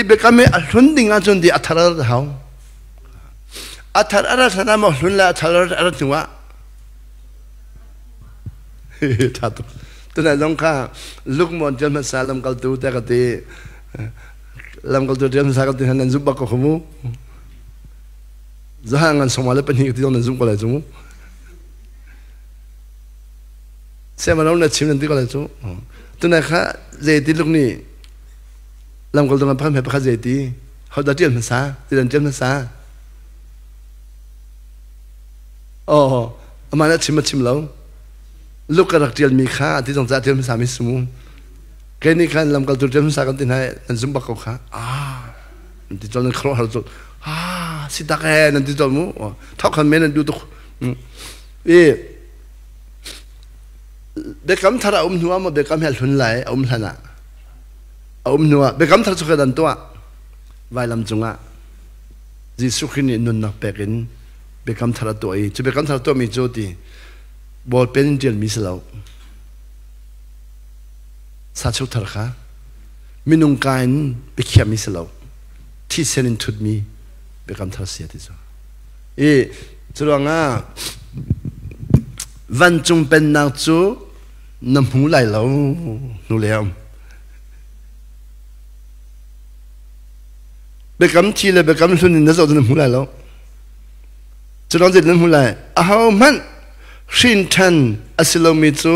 เบคำฮีอัศวินดิ่งอาจนดีอัธราร์เขาอัธราร์สนามอัศวินละอัธราร์อะไรถึงวะท่าตัวนั้นต้องข้าลูกมอนเจ้ามาสาลำกัลตูแต่ก็ตีลำกัลตูเจ้ามาสาลตีนั้นจุบบักก็ขมูjangan semua lepas ni kita nak zoom kalau zoom. Saya malam nak cium nanti kalau zoom. Tu nak kah jadi luk ni. Lam kalau dengan pakai pakai jadi. How dah cium masa, tidak cium masa. Oh, mana cium lau. Luk kerak cium mikha, tidak jangka cium masa mismu. Kini kan lam kalau cium masa kan tinai nak zoom bakau kah. Nanti jangan keluar harus. sitaknya nanti tahu tahu kan mana duduk bekam thara nua ma bekam hel hun lai thana nua bekam thara suka dan tua vailam chunga jisu khini nun nak pekin bekam thara to ai chu bekam thara to mi joti bol pen jel mislau sa chu thar kha minung kain bekhia mislau thi senin thut mi bekam thar sia ti so chulanga van chung pen nak chu nam hu lai lo nu leam bekam chi le bekam sun na zo nam hu lai lo chulang je nam hu lai a hau man shin than asilomi chu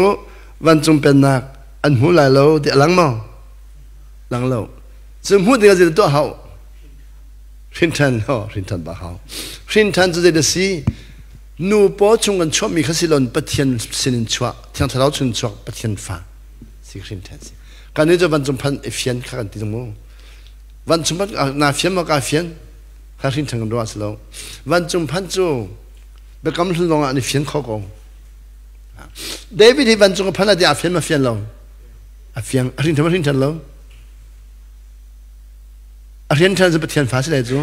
van chung pen nak an hu lai lo ti lang mo lang lo zum hu de ga to hau shin than ba hau shin than zu de si nu po chung kan chwa mi khasilon pathian sinin chwa thiang tharau chun chwa pathian fa sikrin than si kan ni jo ban chung phan efian kha kan ti mo van chung pan na fian ma ka fian kha shin thang do aslo van chung phan chu be kam sun long ani fian kho ko David hi van chung phan la dia fian ma fian lo a fian a shin than lo a shin than zu pathian fa si lai zu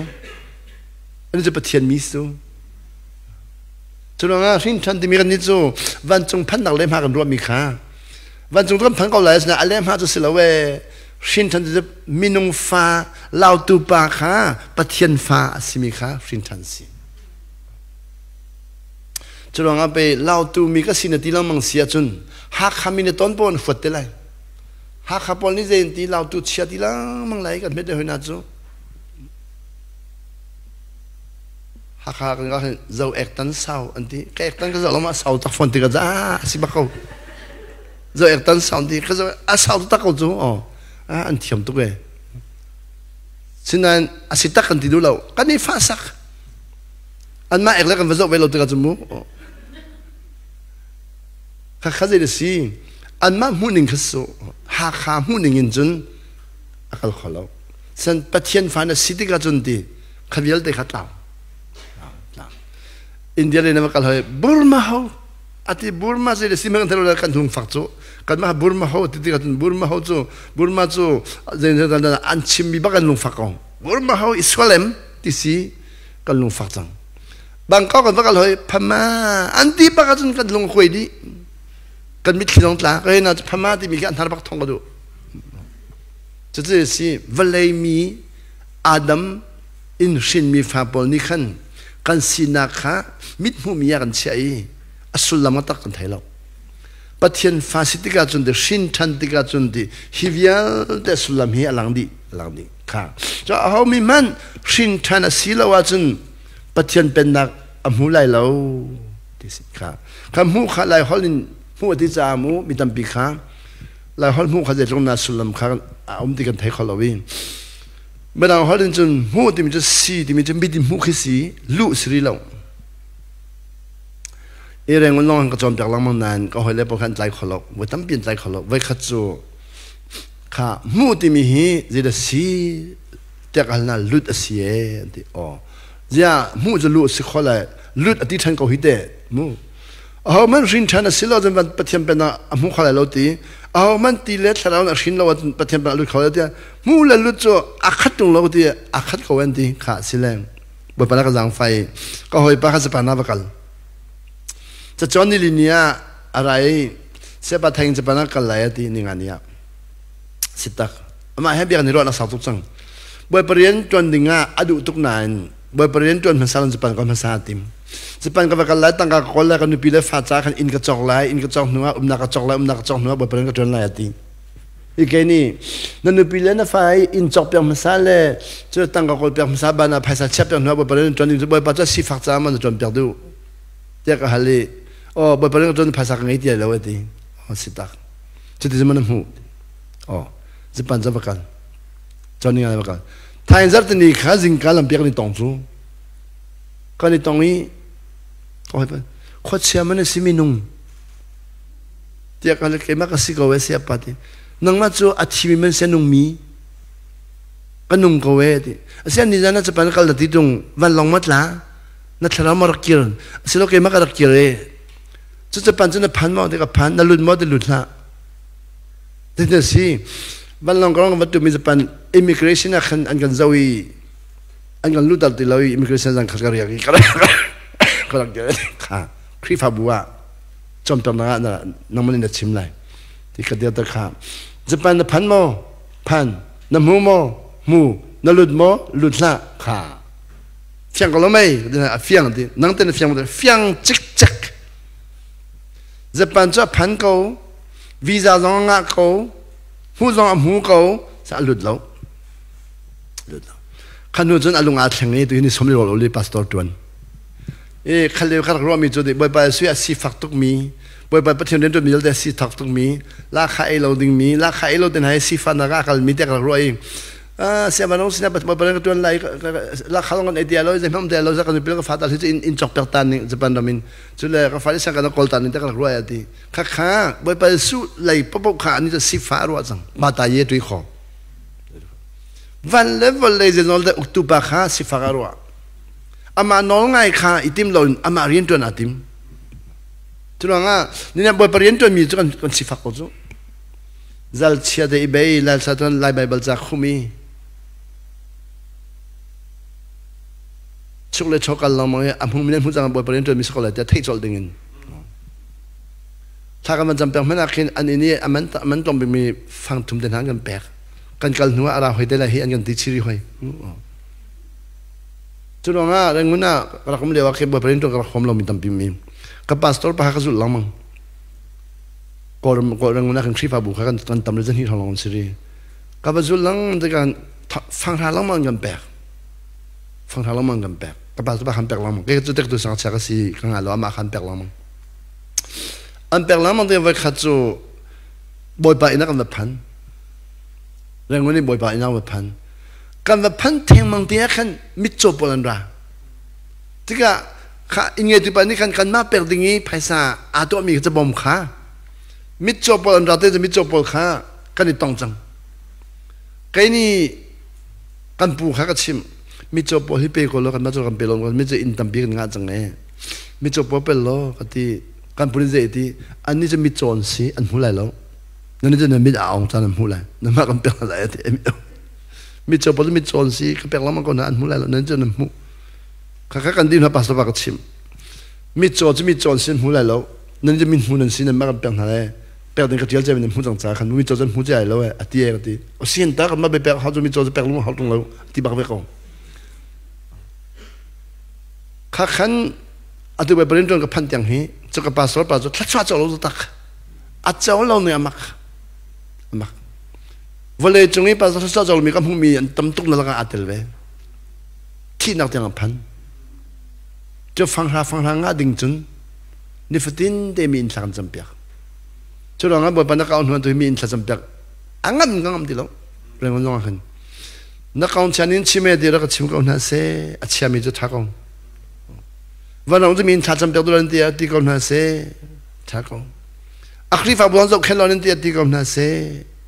ani zu pathian mi su chulanga shin than ti mi kan ni chu van chung phan nak lem ha kan ro mi kha van chung kan phan ko lai na alem ha chu silawe shin than ti minung fa lau tu pa kha pathian fa asimi kha shin than si chulanga pe lau tu mi ka sin ti lam mang sia chun ha khamin ton pon fot te lai ha kha pon ni zen ti lau tu chia ti lam mang lai kan me de hoina chu ha kha kan ga zau ek tan sau anti ka ek tan ka zau ma sau ta fon ti ka za si ba ko zau ek tan sau ti ka zau a sau ta ko chu an thiam tu ke sinan asita kan ti du lo kan ni fa sak an ma ek la kan va zau ve lo ti ka chu mu kha kha ze si an ma mu ning khaso ha kha mu ning in chun akal khalo san pathian fa na siti ka chun ti khavial te khatlaw India le namakal hoy Burma ho ati Burma se si mang thalo kan thung fak chu kan ma Burma ho ti ti kan Burma ho chu Burma chu zen zen an chim bi ba kan lung fak ko Burma ho Iswalem ti si kan lung fak chang Bangkok kan bakal hoy Phama anti ba ka chun kan lung khoi di kan mit khilong tla ka na Phama ti mi kan thar bak thong ka du chu chu si valai mi Adam in shin mi fa pol ni khan kan sinakha mit mu mi kan chai asul lama tak kan thailo pathian fasitika chun de shin than tika chun di hivial de sulam hi alang di kha cha how mi man shin than asilawa chun pathian pennak amulai lo ti sikha kam mu kha lai holin mu ti cha mu mitam pi kha lai hol mu kha je jong na sulam kha ti kan thai kholowi เมื่อเราหาดินจนหูที่มันจะสีที่มันจะมีดินหูขึ้นสีลุสิริเราเรื่องมันลองกระจมจากหลังมันนานก็ให้เล็บพวกขันใจขลักไว้ตั้งเปลี่ยนใจขลักไว้ขัดจูข้าหูที่มีหีจะสีจากอันนั้นลุดเสียที่อ๋อจะหูจะลุสิขลักลุดอธิษฐานก็หิเดมูมันรินชันสิเราจะมันปฏิบัติเป็นหูขลักเราตีมันตีเล็ดเรารินเราปฏิบัติลุดขลักตีมูละลุดจูอาคัดตรงเราตีอาคัดเขาเวนตีข้าสิแรงบนปนักจังไฟก็ให้ปะข้าจะปานาบกันจะจอนี่ลินียอะไรเสียบะแทงจะปนักกันไหลตีนี่งานนี้สิตักมาให้เบียร์นี่รอดนักสาวทุกสังบ่อยเปลี่ยนจนดิ่งอดุทุกนานบ่อยเปลี่ยนจนภาษาจะเป็นก่อนภาษาติมจะเป็นกับกันไหลตั้งกับคนแล้วกันนุปีเลฟ้าจ้ากันอินกระจกไหลอินกระจกนัวนักกระจกไหลนักกระจกนัวบ่อยเปลี่ยนกับจนไหลตีอีกแค่นี้นั่นนุปีเลน่ะไฟอินจอกเปียงภาษาเลยจะตั้งกับคนเปียงภาษาบ้านภาษาเชี่ยเปียงนัวบ่อยเปลี่ยนจนดิ่งบ่อยปัจจัยสิฟ้าจ้ามันจนเปียงดูเจ้าก็ฮัลโหลบ่อยเปลี่ยนจนภาษากันไงตีแล้วตีสิตักจะที่จะมันหูจะปันจะประกันจอนี่อะไรประกันถ้าอินซัตนี่ข้าจิงการลำเปียกนี่ตองจูก็นี่ตองนี้ก็ให้เป็นขวดเชียมันสิมินุงเจ้าก็เลยเกี่ยมกับสิกเอาไว้เสียปะทีนั่งมาจูอัฐิมันเสียนุ่งมีก็นุ่งก็ไว้ทีเสียนี่จะน่าจะเป็นกันละที่ตรงวันลงมัดละนัทเรามารักกิรสิเราเกี่ยมกับรักกิรจะปันจะน่ะพันมาเด็กพันน่ะลุดมาเด็กลุดละที่นั่นสิวันลองกรองวัตถุมีจะเป็น immigration อันกันจะวิอันกันรู้ตัดที่เรา immigration จังขัดกันอย่างนี้ก็รักเยอะค่ะครีฟาบัวจอมเป็นน่ะน้องมันนี่ชิมเลยที่ขัดเดียวตะขาจะเป็นพันโมพันน้ำมูน้ำลุดโมลุดละค่ะเฟียงก็แล้วไม่เฟียงที่นั่งเต้นเฟียงมันเฟียงจิกจะเป็นจะพันเขาวีซ่าจองงาเขาผู้จองหูเขาจะหลุดแล้วขันนู้นจนอารมณ์อาจแข็งนี้ตัวนี้สมริโรลเลยพาสตอร์ตวนขันเลี้ยวขันรัวมีจุดบ่อยไปสุยาสีฝักตุกมีบ่อยไปประเทศเดินตัวมีแต่สีถักตุกมีราคาเอโลดิ้งมีราคาเอโลเดินให้สีฟันนักขันมีแต่ขันรัวเองเสียมันน้องสินะบ่อยไปตัวไหนราคาลงกันไอเดียเราจะทำเดียเราจะกันเป็นก็ฟาดอะไรที่อินจอกเปิลตันนี่จะเป็นดามินจุดเลยก็ฟาดิสังกันก็กอลตันนี่แต่ขันรัวอย่างที่ข้าบ่อยไปสู้เลยปุ๊บขานี่จะสีฟ้ารัวจังมาตายเยตุยขอวันเล็บวันเลยจะนอนได้อุตุบะข้าสีฟ้ารัวอามาน้องไงข้าอิติมเราอามาเรียนตัวนาติมจุดนั้นนี่นะบ่อยไปเรียนตัวมีจุดกันสีฟ้าก็จุจัลเชียเดอีเบย์ลัลสัตว์ไลไบเบิลจากขุมีชุกเลยชกกันเรามองอ่ะผมไม่ได้พูดจังบ่อยไปเรียนตัวมีสกอลแต่ที่จอลดิ่งถ้ากันมันจำเป็นไม่น่าคิดอันนี้มันต้องไปมีฟังทุ่มเดินทางกันแปลกกันกันหัวอะไรให้ได้ละเฮียอันกันติดชีริให้จุดนั้นเรื่องนั้นเราคงเรียกว่าแค่บ่อยไปเรียนตัวเราคงเรามีตั้งปีมีกับพาสตอร์พาเขาสุดลำมั้งก็เรื่องนั้นคือชีพาบุคคลกันตำรวจที่ทองลงสิริกับสุดลังจะการฟังทางลำมั้งกันแปลกฟังทางลำมั้งกันแปลกกับพาสตอร์ขันแปลกลำมั้งก็จะเด็กตัวสังเกตก็สิข้างหลังเรามาขันแปลกลำมั้งอันแปลกลำมั้งเดี๋ยวไว้ขัดจูบ่อยไปนักกันแบบพันเรื่องนี้บ่อยไปนักแบบพันกันแบบพันเทงมังเดียขันมิจฉาปลันราที่ก็ข้าอินเงตุปนี่กันมาเปิดดิ่งนี้ภาษาอาตัวมีจะบ่มข้ามิจฉาปลันราเตจะมิจฉาปลข้ากันนี่ต้องจังไก่นี่กันปูข้าก็ชิมมิจฉาปลที่เปย์คนแล้วกันมาจนกันเปย์ลงกันมิจฉาอินตัมปีกันงานจังไงมิจฉาปลเป็นล้อกันที่กันพูดเจที่อันนี้จะมิจฉาสิอันหูไหลแล้วนั่นจะเนี่ยมิจฉาองค์ท่านหูไหลนั่นมากันเปย์อะไรที่มิจฉาปลมิจฉาสิก็เปย์แล้วมันก็นั่นหูไหลแล้วนั่นจะเนี่ยหูข้ากันดีนะปัสสาวะก็ชิมมิจฉาจะมิจฉาสิหูไหลแล้วนั่นจะมิหูนั่นสินั่นมากันเปย์อะไรเปย์นี่ก็เที่ยวใจเป็นหูจังจ้าขันมิจฉาจะหูใจแล้วไอ้ที่ก็ที่เสียนตากันมาเปย์เขาจะมิจฉาจะเปย์ลงเขาตรงแล้วที่บักเปย์เขาข้าขันอาตุไปเปลี่ยนตัวกับพันอย่างนี้จะกับภาษาทัศน์จะเราจะตักอาจจะเราเนี่ยมักวันเลยตรงนี้ภาษาทัศน์จะเรามีกับผู้มีอันตั้มตุกนั่นละกันอาเตลเวที่นักเตียงพันจะฟังหางาดิ่งจนนิฟตินเดมีอินสังจำเปียกจะลองอ่ะบอกปัญญาเอาหัวตัวมีอินสังจำเปียกอังงั้นที่เราเรื่องมันลองกัน นักองชันินชิมเอเดียร์ก็ชิมก็น่าเสอเชียมีจุดทักองวันเราจะมีชาจำเป็นตัวนั้นเดียที่ก็น่าเสทักองอัครีฟ้าบุญจบแค่เรานั้นเดียที่ก็น่าเส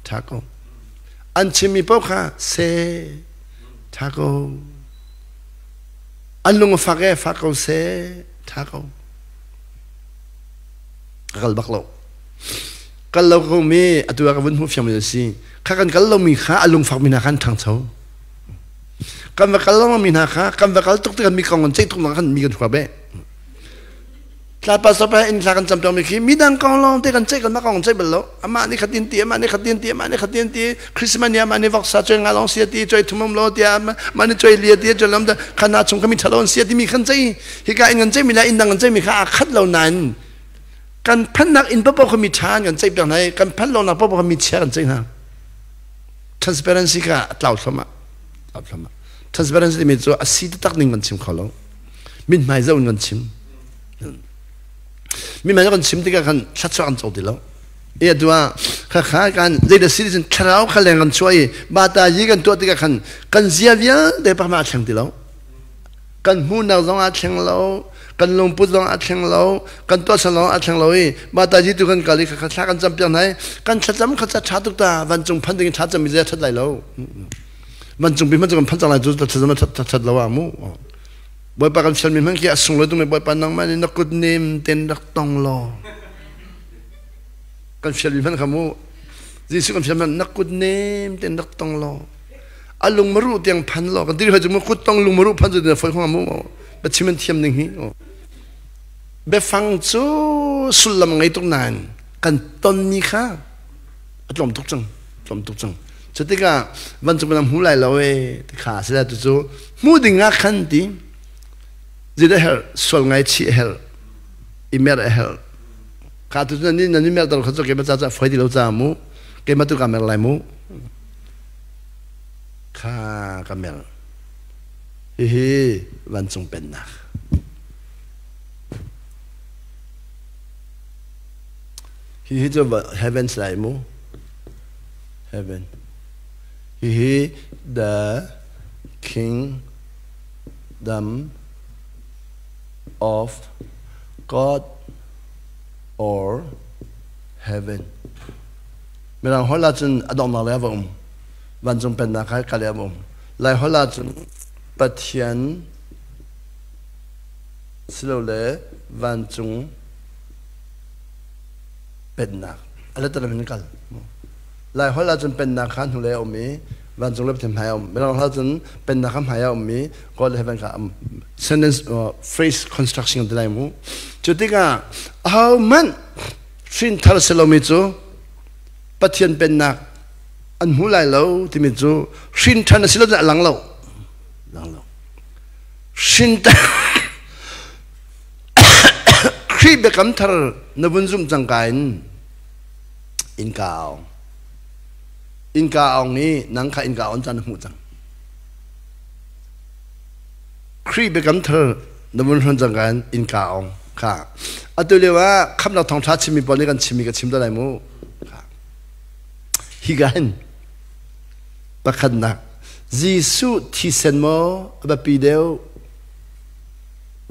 ทักองอันชิมีพวกข้าเสทักองอันลุงฟักเอาเสทักองกัลบักโลกัลเราก็มีอัตัวกับวันหัวเฟียมเลยสิข้ากันกัลเรามีข้าอันลุงฟักมีนาขันทางเท้ากันว่ากัลเรามีนาข้ากันว่ากัลตุกกันมีกองเงินใจตุกนักขันมีกันหัวเบ้ลาปัสสาวะอินทรากันจำเป็นไม่ขี้มีดังกองลองเตกันใจกันมากองใจเบลล์อามานี่ขัดดินตีอามานี่ขัดดินตีอามานี่ขัดดินตีคริสต์มานี่อามานี่วักษาจอยงานลองเสียตีจอยทุ่มลอตีอามานี่จอยเลียตีจอยลำแต่ขนาดชงก็มีทะเลาะเสียตีมีขันใจฮิกาอินกันใจมีแล้วอินดังกันใจมีข้าขัดเหล่านั้นกันพันนักอินปั๊บเขามีชานกันใจแบบไหนกันพันเราหนักปั๊บเขามีเชื่อกันใจนะ transparency ก็ตลอดสมัยtransparency ที่มีตัวอาศัยตักนิ่งกันชิมเขาแล้วมินไม่จะอุ่นกันชิมมินไม่จะกันชิมที่กันชัดชัดกันโจทย์แล้วตัวข้ากันเรื่องสิ่งที่ฉันเอาข้าแรงกันช่วยบาตายีกันตัวที่กันเสียเยอะเดี๋ยวประมาณเช่นที่แล้วกันหูนักร้องอาเช่นแล้วกันลงพุทธร้องอาเช่นแล้วกันตัวฉันร้องอาเช่นแล้วบาตายีตัวกันกาลิข้ากันจำเป็นไหนกันชัดจำข้าจะชัดตุกตาวันจงพันธุ์ชัดจำมีเรื่องชัดไหลแล้ววันจงเป็นมันจงพันธุ์อะไรจุดชัดจำชัดแล้วว่ามูบ่อยปากกันฉันมีมันแค่ส่งเลยตรงนี้บ่อยปากนังมันนักกุดเนมเต็นรักตองลอกันฉันมีมันขโมยยิ่งสุดกันฉันมันนักกุดเนมเต็นรักตองลออาลุงมารู้เตียงพันลอกันที่เราจะมาคุดต้องลุงมารู้พันจะเดินไฟของมูแบบชิมันเทียมหนึ่งฮีแบบฟังจูสุลลำไงตรงนั้นกันตอนนี้ค่ะจอมทุกจังจะติกาวันจะเป็นหูไหลเราที่ขาเสียตัวจูมูดิ่งอ่ะขันตีจะได้เฮลส่วนไงชีเฮลอีเมลเฮลขาตัวนั้นนี่เมลตลอดเขาจะเก็บมาจากไฟที่เราจามูเก็บมาตัวกาเมลไรมูข้ากาเมลวันจงเป็นนักจะว่า heaven ไรมู heaven the kingdom of God or heaven เมื่อเราจนอดอมมาแล้วผมวันจงเป็นนักกันแล้วผมไล่เราจนปะเทียนสโลเลวันจงเป็นนักอะไรต่างๆเหมือนกันไล่เราจนเป็นนักขันหัวเลี้ยวมีวันจงเล็บเต็มหายอมเมื่อเราจนเป็นนักขันหายอมมีก็เลยเป็นการ sentence phrase construction ได้มั้งจุดที่ก็เอามันสิ่งที่เราไม่รู้ปะเทียนเป็นนักอันหูไหลเราที่ไม่รู้สิ่งที่เราจะหลังเราสิ่งที่ครีบกับทาร์นบุญซุ่มจังกันอินกาองนี้นังข้าอินกาองจันหูจังครีบกับทาร์นบุญซุ่มจังกันอินกาองข้าอัตุเรียว่าคำเราท่องทัดชิมีบอลนี้กันชิมีกับชิมได้ไหมข้าฮิกันประคันนักยิสุที่เซนโมแบบปีเดียว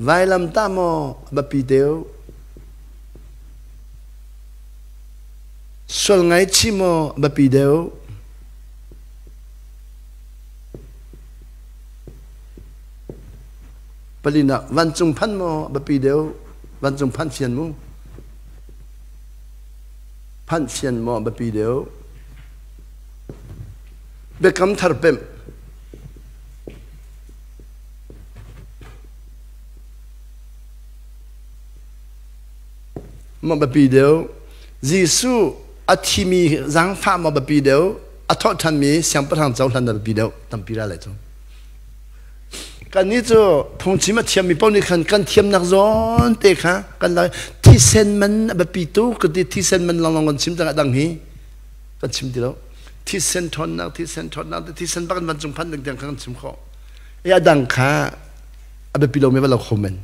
ไวลัมตามโมแบบปีเดียวส่วนไงชิโมแบบปีเดียวปริณะวันจงพันโมแบบปีเดียววันจงพันเฟียนมูพันเฟียนโมแบบปีเดียวเบคำทาร์เปมมาแบบปีเดียวยิสุอาทิมีรังฟ้ามาแบบปีเดียวอาทอทันมีเสียงประทังเจ้าทันแบบปีเดียวตั้งปีอะไรจ้ะกันนี้จ้ะพงชิมาเทียมมีป้อนนี่กันเทียมนักร้อนเตะค่ะกันเลยที่เซนมันแบบปีตู้ก็ที่เซนมันลองกันชิมดังนี้กันชิมดีแล้วที่เซนทอนนักที่เซนบ้านวันจงพันดังกันชิมข้อดังค่ะแบบปีเราไม่ว่าเราคอมเมนต์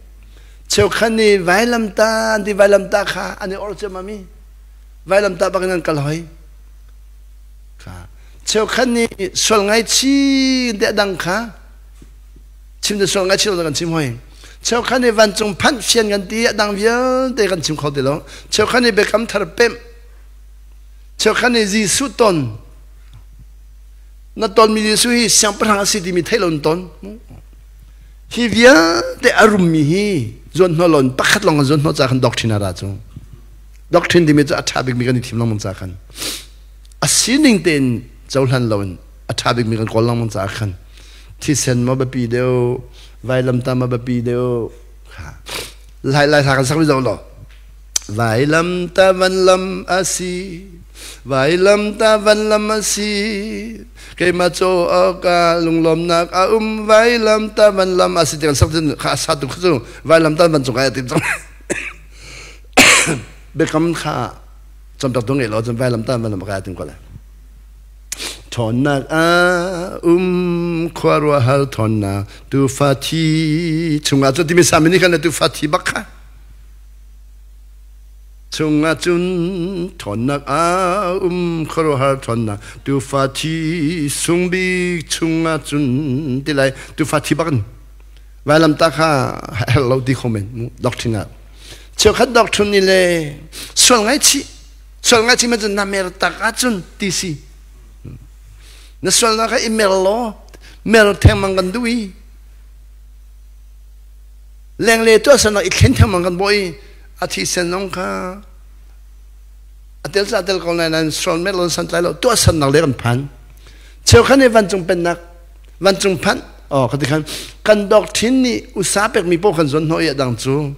เช้าคันนี้ไวลัมตาที่ไวลัมตาค่ะอันนี้ออร์เจมามีไวลัมตาบางนั้นก็ลอยค่ะ chiều khăn ni xuân ngay chi để đăng khá chim được xuân ngay chi là gần chim hoài chiều khăn ni văn trung phán phiền gần tí đăng viếng để gần chim khó để lo chiều khăn ni bị cắm thar pem chiều khăn ni gì suốt tôn nó tôn mi suy hi sang prang si di mi thay lon tôn hi viếng để arum mi hi zon nó lon pakhat long zon nó cha khan doctrine ra chung doctrine di mi cha athabik mi kan thim long mon cha khan asining ten zaulan lon athabik mi kan kol long mon cha khan thi sen ma ba pi deu vai lam ta ma ba pi deu lai lai tha kan sak mi zau lo vai lam ta van lam asi vai lam ta van lam asi cái mà cho cả lùng lom nạc vai lam ta van lam asi thì kan sak tin kha sa tu khu vai lam ta van chung ai tin chung be kam kha chom tak dong e lo chom vai lam ta van lam ka tin ko la thon nak khwarwa hal thon na tu fati chunga cho timi samini kan tu fati bakha chunga chun thon nak khwarwa hal thon na tu fati sungbi chunga chun tilai tu fati bakan vai lam ta kha hello di comment doctrine cheu khat doctrine ni le sol ngai chi ma chun na mer ta ka chun ti si na sol na ka imelo theng mang kan dui leng le to sa na I khen theng mang kan boi a thi sen nong kha atel sa tel ko na nan sol melo san tai lo to san na le kan phan cheu khan ne van chung pen nak van chung phan ka ti khan kan doctrine ni usapek mi po kan zon no ya dang chu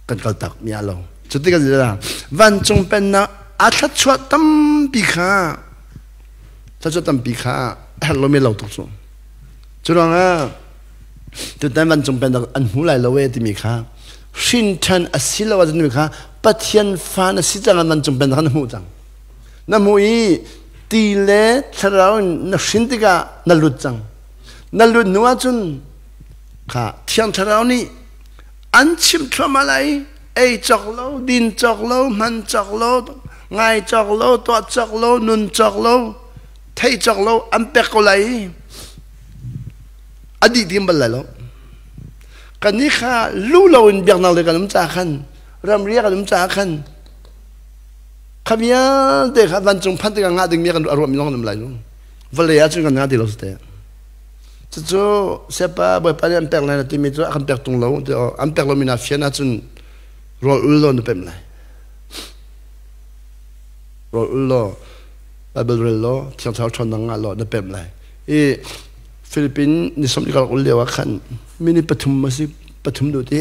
kan kal tak mi alo chu ti ka ja van chung pen na a tha chwa tam pi kha ta cho tâm bị khá lo mi lâu tục xuống cho rằng từ tại văn trong bên đó anh hú lại lâu ấy thì mi khá xin thân asilo là gì mi khá bắt thiên phan asilo rằng văn trong bên đó anh hú rằng nam hú ý tỷ lệ thà rằng nó xin thì cả nó lụt rằng nó lụt nữa chun khá thiên thà rằng ni anh chim thua mà lại ai chọc lâu din chọc lâu man chọc lâu ngày chọc lâu toa chọc lâu nun chọc lâu thấy chọc lâu ăn bẹt câu lại adi tiêm bal lại lo cái này khá lu lâu in bẹt nào để cái nấm cha khăn ram ria cái nấm cha khăn khám ya để khá văn trung phát cái ngã đình miếng cái arom long nấm lại luôn vậy là chúng cái ngã đi lâu thế cho siapa boleh pada ăn bẹt này thì mình cho ăn bẹt tung lâu thì ăn bẹt lâu mình áp phiền chúng rồi ulo nó bẹt lại rồi ulo Bible lo thiang thao thon nang lo na pem lai Philippines ni som dikal ul lewa khan mini pathum masi pathum do te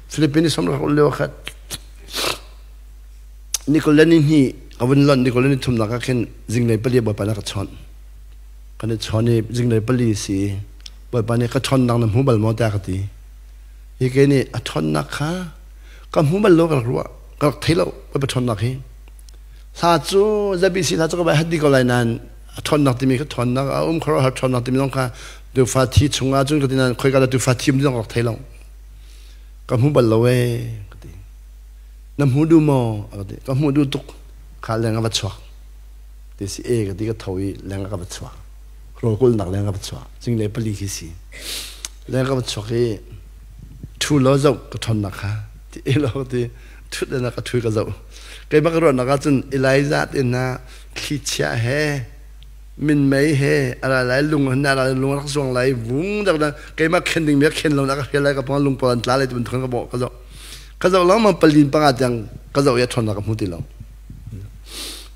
Philippines ni som dikal ul lewa khat nikolani hi awin lon nikolani thum na ka khen jingnei pali ba pa na ka chon kan chon ni jingnei pali si ba pa ne ka thon nang na mu bal mo ta ka ti hi ke ni a thon na kha ka mu bal lo ka ruwa ka thailo ba thon na khi sa chu zabi si sa chu ba hadi ko lai nan thon nak timi ka thon nak khoro ha thon nak timi long kha du fa thi chunga chun ka dinan khoi ka du fa thi mi long thai long ka mu bal lo we ka ti nam hu du mo ka mu du tuk kha leng ba chwa ti si e ka ti ka thoi leng ka ba chwa ro kul nak leng ka ba chwa jing le pali ki si leng ka ba chwa ke thu lo zo ka thon nak kha ti e lo ti thu de na ka thu ka zo cái bác rồi nó có chân Elijah thì na khi chia he mình mấy he là lại lùng hơn là lùng nó xuống lại vung được là cái mà khen định biết khen lâu nó cái lại cái phong lùng bòn lá lại thì mình thằng cái bộ cái dầu lắm mà palin bằng cái cái dầu ya thon nó cái mũ tì lâu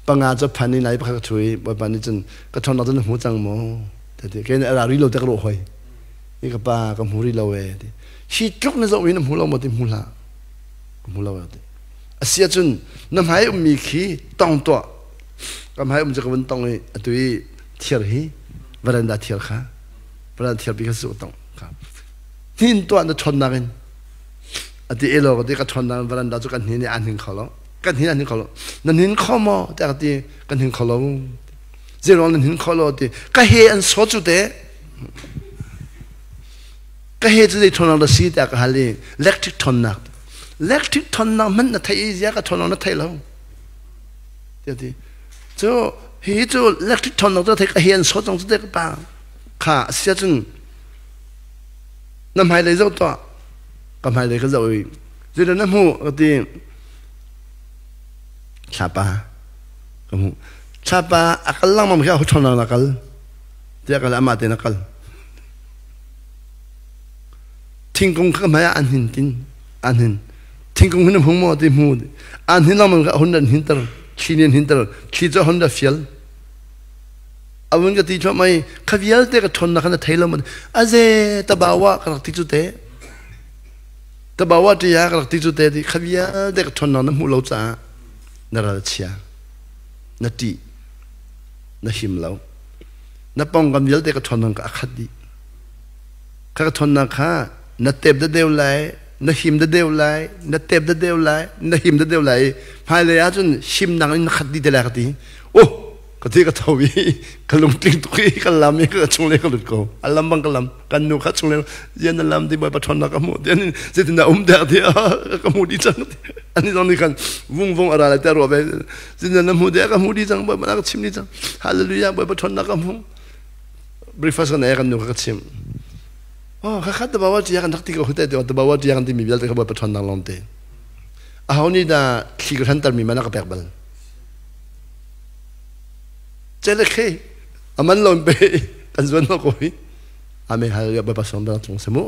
bằng cho phản này lại bắt chui bởi phản này chân cái thon nó chân mũ chẳng mồ thì cái này là reload cái lộ hồi cái ba cái mũ reload ấy thì khi lúc nó dầu nó mũ lâu mà thì mũ lâu ấy Asia chun nam hai mi khi tong to kam haiจะกันตองนี่ตุยเทียร์ฮีvarandaเทียร์ค่ะvarandaเทียร์บิกสุตองครับหินตัวนั้นชนนักอันที่เอโลก็ที่ก็ชนนักvarandaจุกันหินนี่อันหินเขาแล้วกันหินอันหินเขาแล้วนั่นหินเขาโม่แต่ก็ที่กันหินเขาแล้วเจริญนั่นหินเขาแล้วที่ก็เฮอันสดจุดเดก็เฮจะได้ชนนักสีแต่ก็ฮัลโหลเล็กที่ชนนักเล็กที่ทนนังมันน่ะไทยเสียก็ทนนังน่ะไทยแล้วเดี๋ยวที่เจ้า hi chu electric thon nok te ka hian so chang te ka pa kha sia chun nam hai le zo to kam hai le ka zo i zui nam hu ti chapa kam hu chapa akal lang mam ka thon na kal te ka la ma te na kal thing kong ka ma an hin tin an hin thing kong hin hong mo ti mu an hin lang mam ka hun dan hin tar chinin hin tar chi zo hon da fial awun ka ti chwa mai khavial te ka thon na khana thailo man aze tabawa ka ti chu te tabawa ti ya ka ti chu te ti khavial te ka thon na mu lo cha na ra chia na ti na him lo na pong gam yel te ka thon na ka khat di ka thon na kha na tep da deu lai na him da deu lai na tep da deu lai na him da deu lai phai le ya chun shim nang na khat di de la ka ti ohก็ที่ก็ทวีก็ลงติ้งตุกี้ก็ลำนี่ก็ชงเล็กก็หลุดโกอัลลัมบังก็ลำกันนูขัดชงเล็กยันลำที่บ่อยปะทนนักกมูเดี๋ยวนี้เสร็จแล้วเดียที่กมูดีจังอันนี้ตอนนี้กันวงอะไรแต่รัวไปเสร็จแล้วมูเดียกมูดีจังบ่อยมันก็ชิมดีจังฮาเลลูยาบ่อยปะทนนักกมูบริฟาสกันไหนกันนูก็ชิมอ๋อข้าแต่บ่าวที่ยังนักที่ก็หุ่นแต่แต่บ่าวที่ยังที่มีเวลาที่เขาบ่อยปะทนนักลงเตะอ่ะวันนี้น่ะขี่กระทันตันมีมันก็แปลกบัลเจริญแค่อามันลงไปกันส่วนมากกว่าอาไม่หายไปผสมกันตรงสมุ